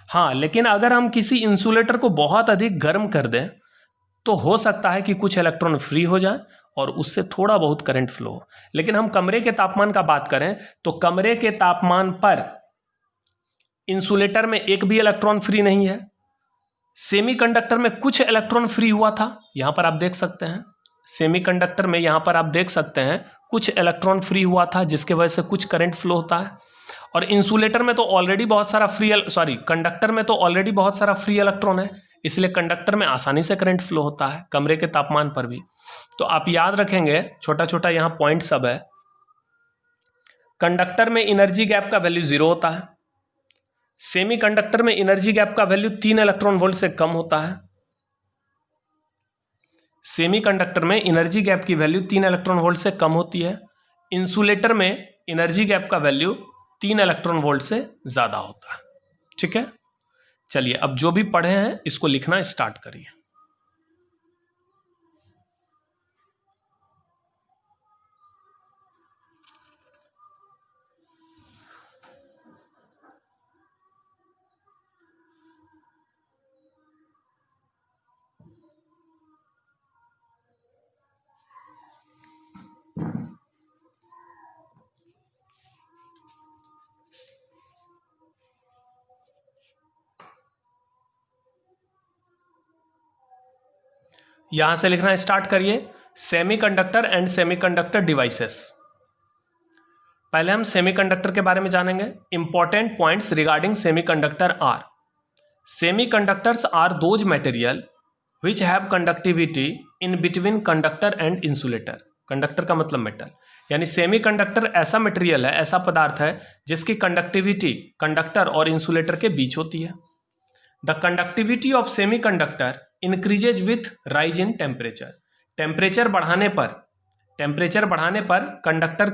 हाँ, लेकिन अगर हम किसी इंसुलेटर को बहुत अधिक गर्म कर दें तो हो सकता है कि कुछ इलेक्ट्रॉन फ्री हो जाए और उससे थोड़ा बहुत करंट फ्लो हो। लेकिन हम कमरे के तापमान का बात करें तो कमरे के तापमान पर इंसुलेटर में एक भी इलेक्ट्रॉन फ्री नहीं है। सेमीकंडक्टर में कुछ इलेक्ट्रॉन फ्री हुआ था, यहां पर आप देख सकते हैं। सेमीकंडक्टर में यहां पर आप देख सकते हैं कुछ इलेक्ट्रॉन फ्री हुआ था, जिसके वजह से कुछ करंट फ्लो होता है। और इंसुलेटर में तो ऑलरेडी बहुत सारा कंडक्टर में तो ऑलरेडी बहुत सारा फ्री इलेक्ट्रॉन है, इसलिए कंडक्टर में आसानी से करंट फ्लो होता है कमरे के तापमान पर भी। तो आप याद रखेंगे, छोटा छोटा यहाँ पॉइंट सब है। कंडक्टर में एनर्जी गैप का वैल्यू 0 होता है, सेमी कंडक्टर में एनर्जी गैप का वैल्यू 3 इलेक्ट्रॉन वोल्ट से कम होता है। सेमी कंडक्टर में एनर्जी गैप की वैल्यू 3 इलेक्ट्रॉन वोल्ट से कम होती है। इंसुलेटर में एनर्जी गैप का वैल्यू 3 इलेक्ट्रॉन वोल्ट से ज़्यादा होता है। ठीक है, चलिए अब जो भी पढ़े हैं इसको लिखना स्टार्ट करिए। यहां से लिखना स्टार्ट करिए। Semiconductor and semiconductor devices. पहले हम सेमीकंडक्टर के बारे में जानेंगे। Important points regarding semiconductor are, semiconductors are those material which have conductivity in between conductor and insulator. Conductor का मतलब मेटल, यानी सेमीकंडक्टर ऐसा मटेरियल है, ऐसा पदार्थ है जिसकी कंडक्टिविटी कंडक्टर और इंसुलेटर के बीच होती है। The conductivity of semiconductor increases with rise in temperature. Temperature बढ़ाने पर कंडक्टर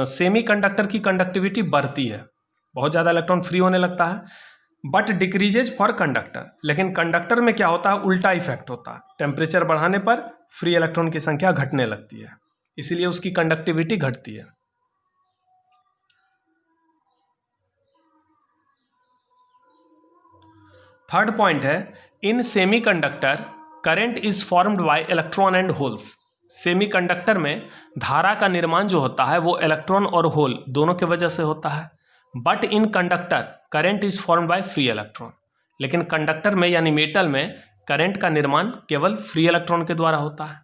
सेमीकंडक्टर की कंडक्टिविटी बढ़ती है, बहुत ज़्यादा इलेक्ट्रॉन फ्री होने लगता है। बट डिक्रीजेज फॉर कंडक्टर, लेकिन कंडक्टर में क्या होता है, उल्टा इफेक्ट होता है। टेम्परेचर बढ़ाने पर फ्री इलेक्ट्रॉन की संख्या घटने लगती है, इसीलिए उसकी कंडक्टिविटी घटती है। थर्ड पॉइंट है, in semiconductor current is formed by electron and holes. Semiconductor में धारा का निर्माण जो होता है वो इलेक्ट्रॉन और होल दोनों की वजह से होता है। But in conductor current is formed by free electron, लेकिन कंडक्टर में यानी मेटल में करंट का निर्माण केवल फ्री इलेक्ट्रॉन के द्वारा होता है।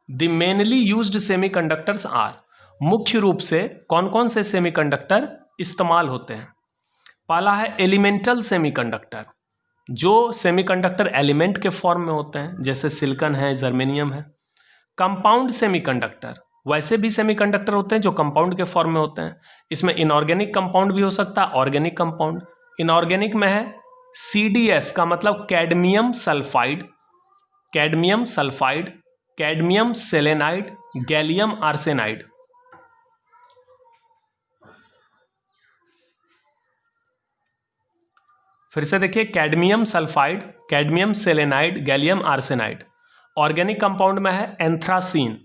The mainly used semiconductors are, मुख्य रूप से कौन कौन से सेमीकंडक्टर इस्तेमाल होते हैं। पहला है एलिमेंटल सेमीकंडक्टर, जो सेमीकंडक्टर एलिमेंट के फॉर्म में होते हैं, जैसे सिलिकॉन है, जर्मेनियम है। कंपाउंड सेमीकंडक्टर, वैसे भी सेमीकंडक्टर होते हैं जो कंपाउंड के फॉर्म में होते हैं। इसमें इनऑर्गेनिक कंपाउंड भी हो सकता है, ऑर्गेनिक कंपाउंड। इनऑर्गेनिक में है CDS का मतलब cadmium sulphide, cadmium sulphide, cadmium selenide, gallium arsenide. फिर से देखिए, cadmium sulphide, cadmium selenide, gallium arsenide. Organic compound में है एंथ्रासीन,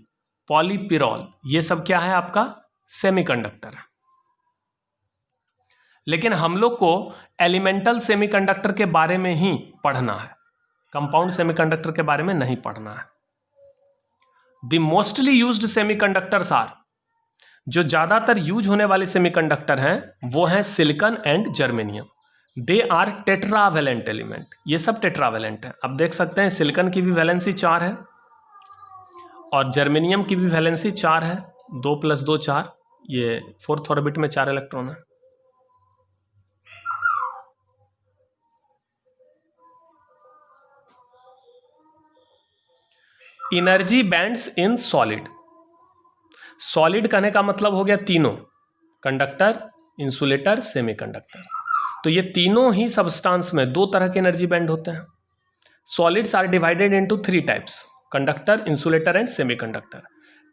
पॉलीपिरॉल। ये सब क्या है, आपका सेमीकंडक्टर है। लेकिन हम लोग को एलिमेंटल सेमीकंडक्टर के बारे में ही पढ़ना है, कंपाउंड सेमीकंडक्टर के बारे में नहीं पढ़ना है। The mostly used semiconductors are, जो ज्यादातर यूज होने वाले सेमीकंडक्टर हैं वो हैं silicon and germanium. They are tetravalent element, ये सब टेट्रावेलेंट है। अब देख सकते हैं सिलिकॉन की भी वैलेंसी 4 है और जर्मेनियम की भी वैलेंसी 4 है, 2 + 2 4, ये 4th ऑर्बिट में 4 इलेक्ट्रॉन है। Energy bands in solid, solid कहने का मतलब हो गया तीनों, कंडक्टर, इंसुलेटर, सेमीकंडक्टर। तो ये तीनों ही सब्सटेंस में 2 तरह के एनर्जी बैंड होते हैं। Solids are divided into 3 types, conductor, insulator and semiconductor.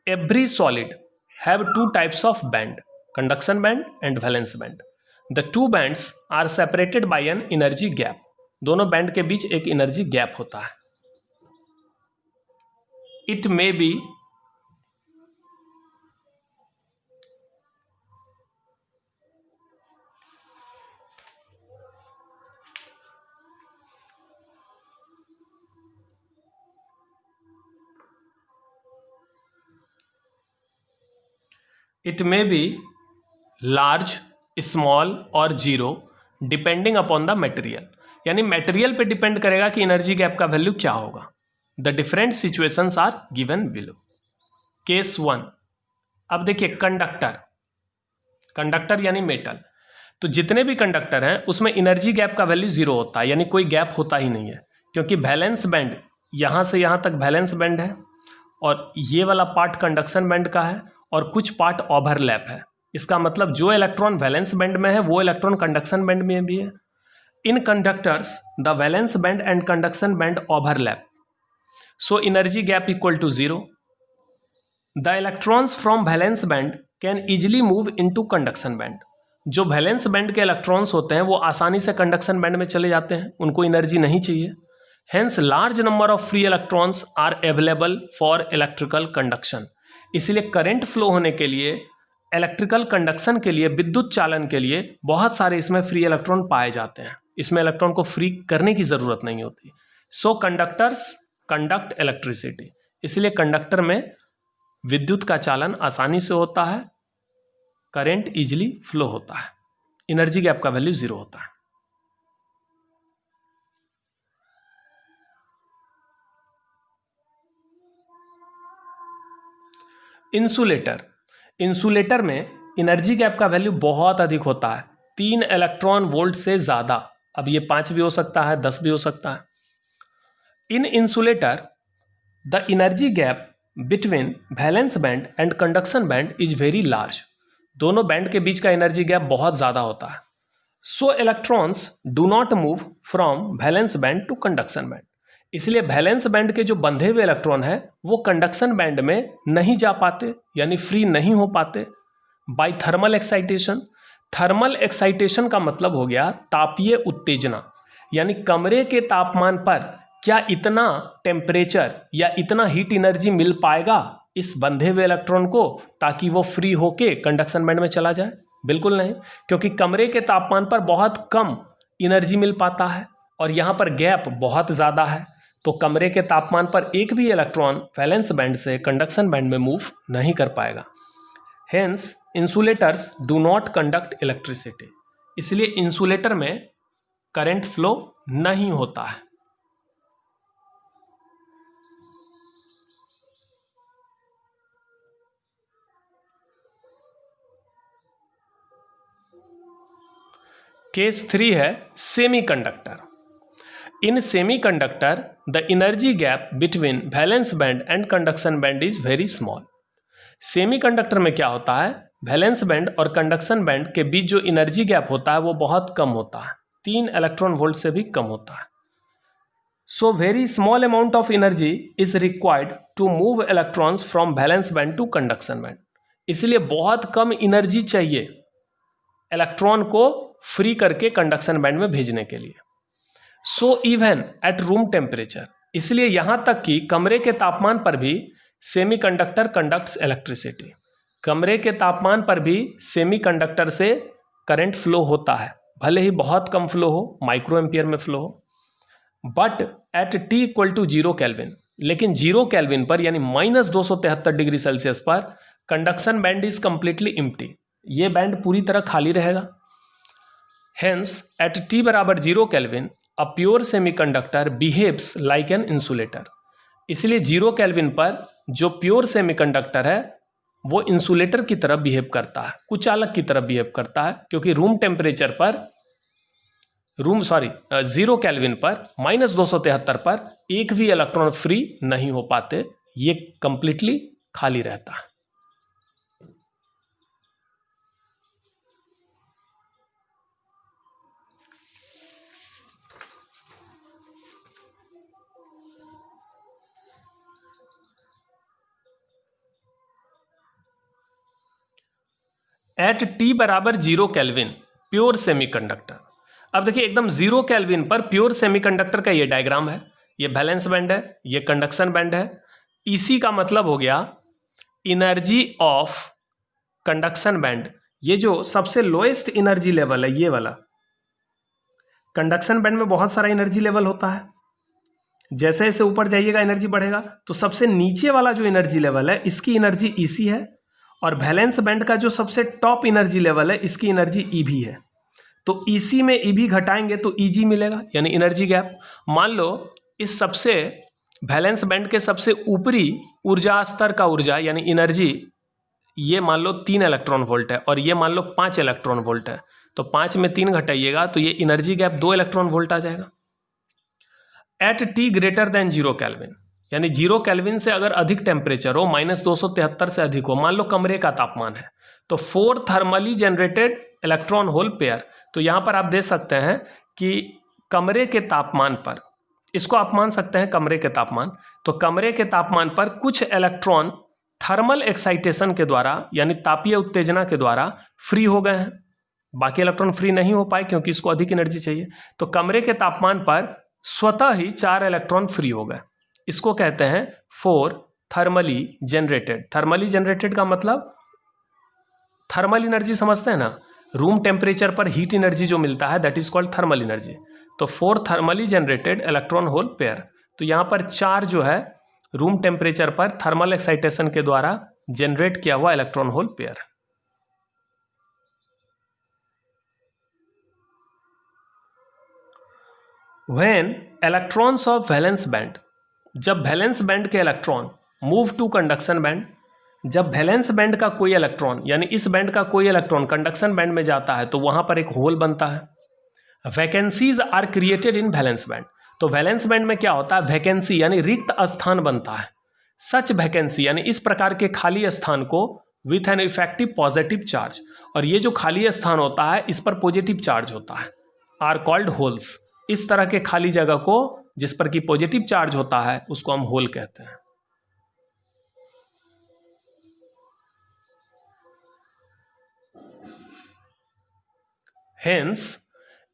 Every solid have 2 types of band, conduction band and valence band. The 2 bands are separated by an energy gap, दोनों band के बीच एक energy gap होता है। It may be large, small और zero depending upon the material, यानी material पे depend करेगा कि एनर्जी गैप का वैल्यू क्या होगा। The different situations are given below. Case 1। अब देखिए कंडक्टर यानी मेटल, तो जितने भी कंडक्टर हैं उसमें एनर्जी गैप का वैल्यू 0 होता है, यानी कोई गैप होता ही नहीं है, क्योंकि वैलेंस बैंड यहाँ से यहाँ तक वैलेंस बैंड है और ये वाला पार्ट कंडक्शन बैंड का है और कुछ पार्ट ओवरलैप है। इसका मतलब जो इलेक्ट्रॉन वैलेंस बैंड में है वो इलेक्ट्रॉन कंडक्शन बैंड में भी है। In conductors the valence band and conduction band overlap, so energy gap equal to 0। The electrons from valence band can easily move into conduction band. जो valence band के electrons होते हैं वो आसानी से कंडक्शन बैंड में चले जाते हैं, उनको एनर्जी नहीं चाहिए। Hence large number of free electrons are available for electrical conduction. इसलिए करंट फ्लो होने के लिए, इलेक्ट्रिकल कंडक्शन के लिए, विद्युत चालन के लिए बहुत सारे इसमें फ्री इलेक्ट्रॉन पाए जाते हैं। इसमें इलेक्ट्रॉन को फ्री करने की ज़रूरत नहीं होती। सो कंडक्टर्स कंडक्ट इलेक्ट्रिसिटी, इसलिए कंडक्टर में विद्युत का चालन आसानी से होता है, करंट इजीली फ्लो होता है, एनर्जी गैप का वैल्यू 0 होता है। इंसुलेटर में एनर्जी गैप का वैल्यू बहुत अधिक होता है, 3 इलेक्ट्रॉन वोल्ट से ज़्यादा। अब ये 5 भी हो सकता है, 10 भी हो सकता है। In insulator the energy gap between valence band and conduction band is very large. दोनों बैंड के बीच का एनर्जी गैप बहुत ज़्यादा होता है। So electrons do not move from valence band to conduction band, इसलिए वैलेंस बैंड के जो बंधे हुए इलेक्ट्रॉन हैं वो कंडक्शन बैंड में नहीं जा पाते, यानी फ्री नहीं हो पाते by thermal excitation. Thermal excitation का मतलब हो गया तापीय उत्तेजना, यानी कमरे के तापमान पर क्या इतना टेम्परेचर या इतना हीट एनर्जी मिल पाएगा इस बंधे हुए इलेक्ट्रॉन को ताकि वो फ्री होके कंडक्शन बैंड में चला जाए? बिल्कुल नहीं, क्योंकि कमरे के तापमान पर बहुत कम एनर्जी मिल पाता है और यहाँ पर गैप बहुत ज़्यादा है, तो कमरे के तापमान पर एक भी इलेक्ट्रॉन वैलेंस बैंड से कंडक्शन बैंड में मूव नहीं कर पाएगा। Hence insulators do not conduct electricity, इसलिए इंसुलेटर में करंट फ्लो नहीं होता है। केस 3 है semiconductor. In semiconductor the energy gap between valence band and conduction band is very small. Semiconductor में क्या होता है, वैलेंस बैंड और कंडक्शन बैंड के बीच जो एनर्जी गैप होता है वो बहुत कम होता है, 3 इलेक्ट्रॉन वोल्ट से भी कम होता है। So very small amount of energy is required to move electrons from valence band to conduction band, इसलिए बहुत कम एनर्जी चाहिए इलेक्ट्रॉन को फ्री करके कंडक्शन बैंड में भेजने के लिए। So even at room temperature, इसलिए यहाँ तक कि कमरे के तापमान पर भी सेमीकंडक्टर कंडक्ट्स इलेक्ट्रिसिटी। कमरे के तापमान पर भी सेमीकंडक्टर से करंट फ्लो होता है, भले ही बहुत कम फ्लो हो, माइक्रो एम्पियर में फ्लो हो। But at T equal to 0 kelvin, लेकिन 0 केल्विन पर यानी -273 डिग्री सेल्सियस पर conduction band is completely empty, ये बैंड पूरी तरह खाली रहेगा। हेंस एट T बराबर 0 kelvin a pure semiconductor behaves like an insulator, इसलिए 0 केल्विन पर जो प्योर सेमीकंडक्टर है वो इंसुलेटर की तरह बिहेव करता है, कुचालक की तरह बिहेव करता है, क्योंकि रूम टेम्परेचर पर 0 केल्विन पर -273 पर एक भी इलेक्ट्रॉन फ्री नहीं हो पाते, ये कंप्लीटली खाली रहता है। एट T बराबर 0 केल्विन प्योर सेमीकंडक्टर। अब देखिए एकदम 0 केल्विन पर प्योर सेमीकंडक्टर का ये डायग्राम है, ये वैलेंस बैंड है, ये कंडक्शन बैंड है। इसी का मतलब हो गया एनर्जी ऑफ कंडक्शन बैंड, ये जो सबसे लोएस्ट एनर्जी लेवल है ये वाला, कंडक्शन बैंड में बहुत सारा एनर्जी लेवल होता है, जैसे जैसे ऊपर जाइएगा एनर्जी बढ़ेगा, तो सबसे नीचे वाला जो एनर्जी लेवल है इसकी एनर्जी EC है, और वैलेंस बैंड का जो सबसे टॉप एनर्जी लेवल है इसकी एनर्जी EB है। तो EC में EB घटाएंगे तो EG मिलेगा, यानी एनर्जी गैप। मान लो इस सबसे वैलेंस बैंड के सबसे ऊपरी ऊर्जा स्तर का ऊर्जा यानी एनर्जी, ये मान लो 3 इलेक्ट्रॉन वोल्ट है और ये मान लो 5 इलेक्ट्रॉन वोल्ट है, तो 5 में 3 घटाइएगा तो ये एनर्जी गैप 2 इलेक्ट्रॉन वोल्ट आ जाएगा। At T greater than 0 kelvin, यानी 0 केल्विन से अगर अधिक टेम्परेचर हो, -273 से अधिक हो, मान लो कमरे का तापमान है, तो 4 thermally generated electron hole pair. तो यहाँ पर आप देख सकते हैं कि कमरे के तापमान पर, इसको आप मान सकते हैं कमरे के तापमान, तो कमरे के तापमान पर कुछ इलेक्ट्रॉन थर्मल एक्साइटेशन के द्वारा यानी तापीय उत्तेजना के द्वारा फ्री हो गए हैं, बाकी इलेक्ट्रॉन फ्री नहीं हो पाए क्योंकि इसको अधिक एनर्जी चाहिए। तो कमरे के तापमान पर स्वतः ही 4 इलेक्ट्रॉन फ्री हो गए, इसको कहते हैं 4 थर्मली जनरेटेड। थर्मली जनरेटेड का मतलब थर्मल एनर्जी समझते हैं ना, रूम टेम्परेचर पर हीट एनर्जी जो मिलता है that is called thermal energy. तो 4 thermally generated electron hole pair, तो यहाँ पर 4 जो है रूम टेम्परेचर पर थर्मल एक्साइटेशन के द्वारा जनरेट किया हुआ electron hole pair. When electrons of valence band, जब वैलेंस बैंड के electron move to conduction band, जब वैलेंस बैंड का कोई इलेक्ट्रॉन यानी इस बैंड का कोई इलेक्ट्रॉन कंडक्शन बैंड में जाता है तो वहां पर एक होल बनता है। Vacancies are created in valence band, तो वैलेंस बैंड में क्या होता है, वैकेंसी यानी रिक्त स्थान बनता है। सच वैकेंसी यानी इस प्रकार के खाली स्थान को with an effective positive charge, और ये जो खाली स्थान होता है इस पर पॉजिटिव चार्ज होता है, आर कॉल्ड होल्स। इस तरह के खाली जगह को जिस पर कि पॉजिटिव चार्ज होता है उसको हम होल कहते हैं। Hence,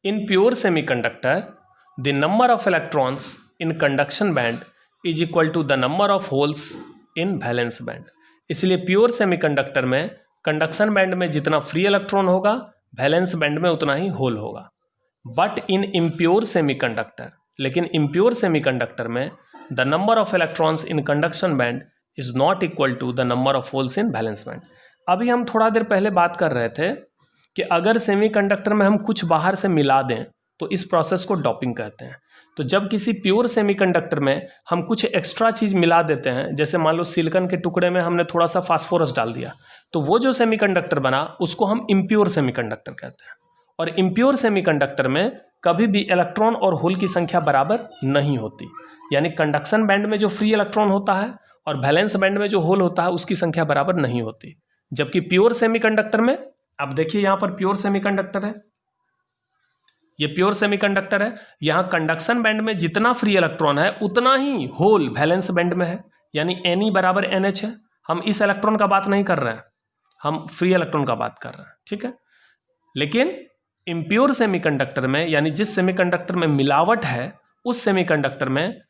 in pure semiconductor, the number of electrons in conduction band is equal to the number of holes in valence band. इसलिए प्योर सेमीकंडक्टर में कंडक्शन बैंड में जितना फ्री इलेक्ट्रॉन होगा वैलेंस बैंड में उतना ही होल होगा। बट इन इम्प्योर सेमीकंडक्टर, लेकिन इम्प्योर सेमीकंडक्टर में the number of electrons in conduction band is not equal to the number of holes in valence band. अभी हम थोड़ा देर पहले बात कर रहे थे कि अगर सेमीकंडक्टर में हम कुछ बाहर से मिला दें तो इस प्रोसेस को डोपिंग कहते हैं। तो जब किसी प्योर सेमीकंडक्टर में हम कुछ एक्स्ट्रा चीज़ मिला देते हैं, जैसे मान लो सिलिकॉन के टुकड़े में हमने थोड़ा सा फास्फोरस डाल दिया, तो वो जो सेमीकंडक्टर बना उसको हम इम्प्योर सेमीकंडक्टर कहते हैं। और इम्प्योर सेमीकंडक्टर में कभी भी इलेक्ट्रॉन और होल की संख्या बराबर नहीं होती, यानी कंडक्शन बैंड में जो फ्री इलेक्ट्रॉन होता है और वैलेंस बैंड में जो होल होता है उसकी संख्या बराबर नहीं होती। जबकि प्योर सेमीकंडक्टर में, अब देखिए यहाँ पर प्योर सेमीकंडक्टर है, ये प्योर सेमीकंडक्टर है, यहाँ कंडक्शन बैंड में जितना फ्री इलेक्ट्रॉन है उतना ही होल वैलेंस बैंड में है, यानी Ne बराबर NH है। हम इस इलेक्ट्रॉन का बात नहीं कर रहे हैं, हम फ्री इलेक्ट्रॉन का बात कर रहे हैं, ठीक है। लेकिन इम्प्योर सेमीकंडक्टर में, यानी जिस सेमीकंडक्टर में मिलावट है उस सेमीकंडक्टर में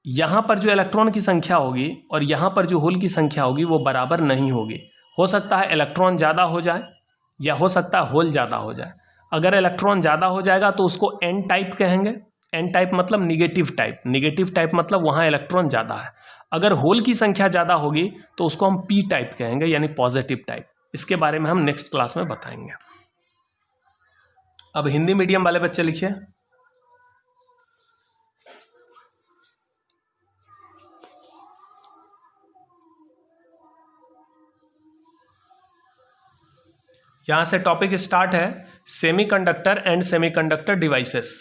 यहाँ पर जो इलेक्ट्रॉन की संख्या होगी और यहाँ पर जो होल की संख्या होगी वो बराबर नहीं होगी। हो सकता है इलेक्ट्रॉन ज़्यादा हो जाए या हो सकता है होल ज़्यादा हो जाए। अगर इलेक्ट्रॉन ज़्यादा हो जाएगा तो उसको एन टाइप कहेंगे। एन टाइप मतलब निगेटिव टाइप, निगेटिव टाइप मतलब वहाँ इलेक्ट्रॉन ज़्यादा है। अगर होल की संख्या ज़्यादा होगी तो उसको हम पी टाइप कहेंगे, यानी पॉजिटिव टाइप। इसके बारे में हम नेक्स्ट क्लास में बताएंगे। अब हिंदी मीडियम वाले बच्चे लिखिए। यहां से टॉपिक स्टार्ट है, सेमीकंडक्टर एंड सेमीकंडक्टर डिवाइसेस।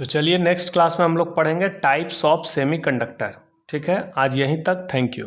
तो चलिए नेक्स्ट क्लास में हम लोग पढ़ेंगे टाइप्स ऑफ सेमीकंडक्टर। ठीक है, आज यहीं तक। Thank you.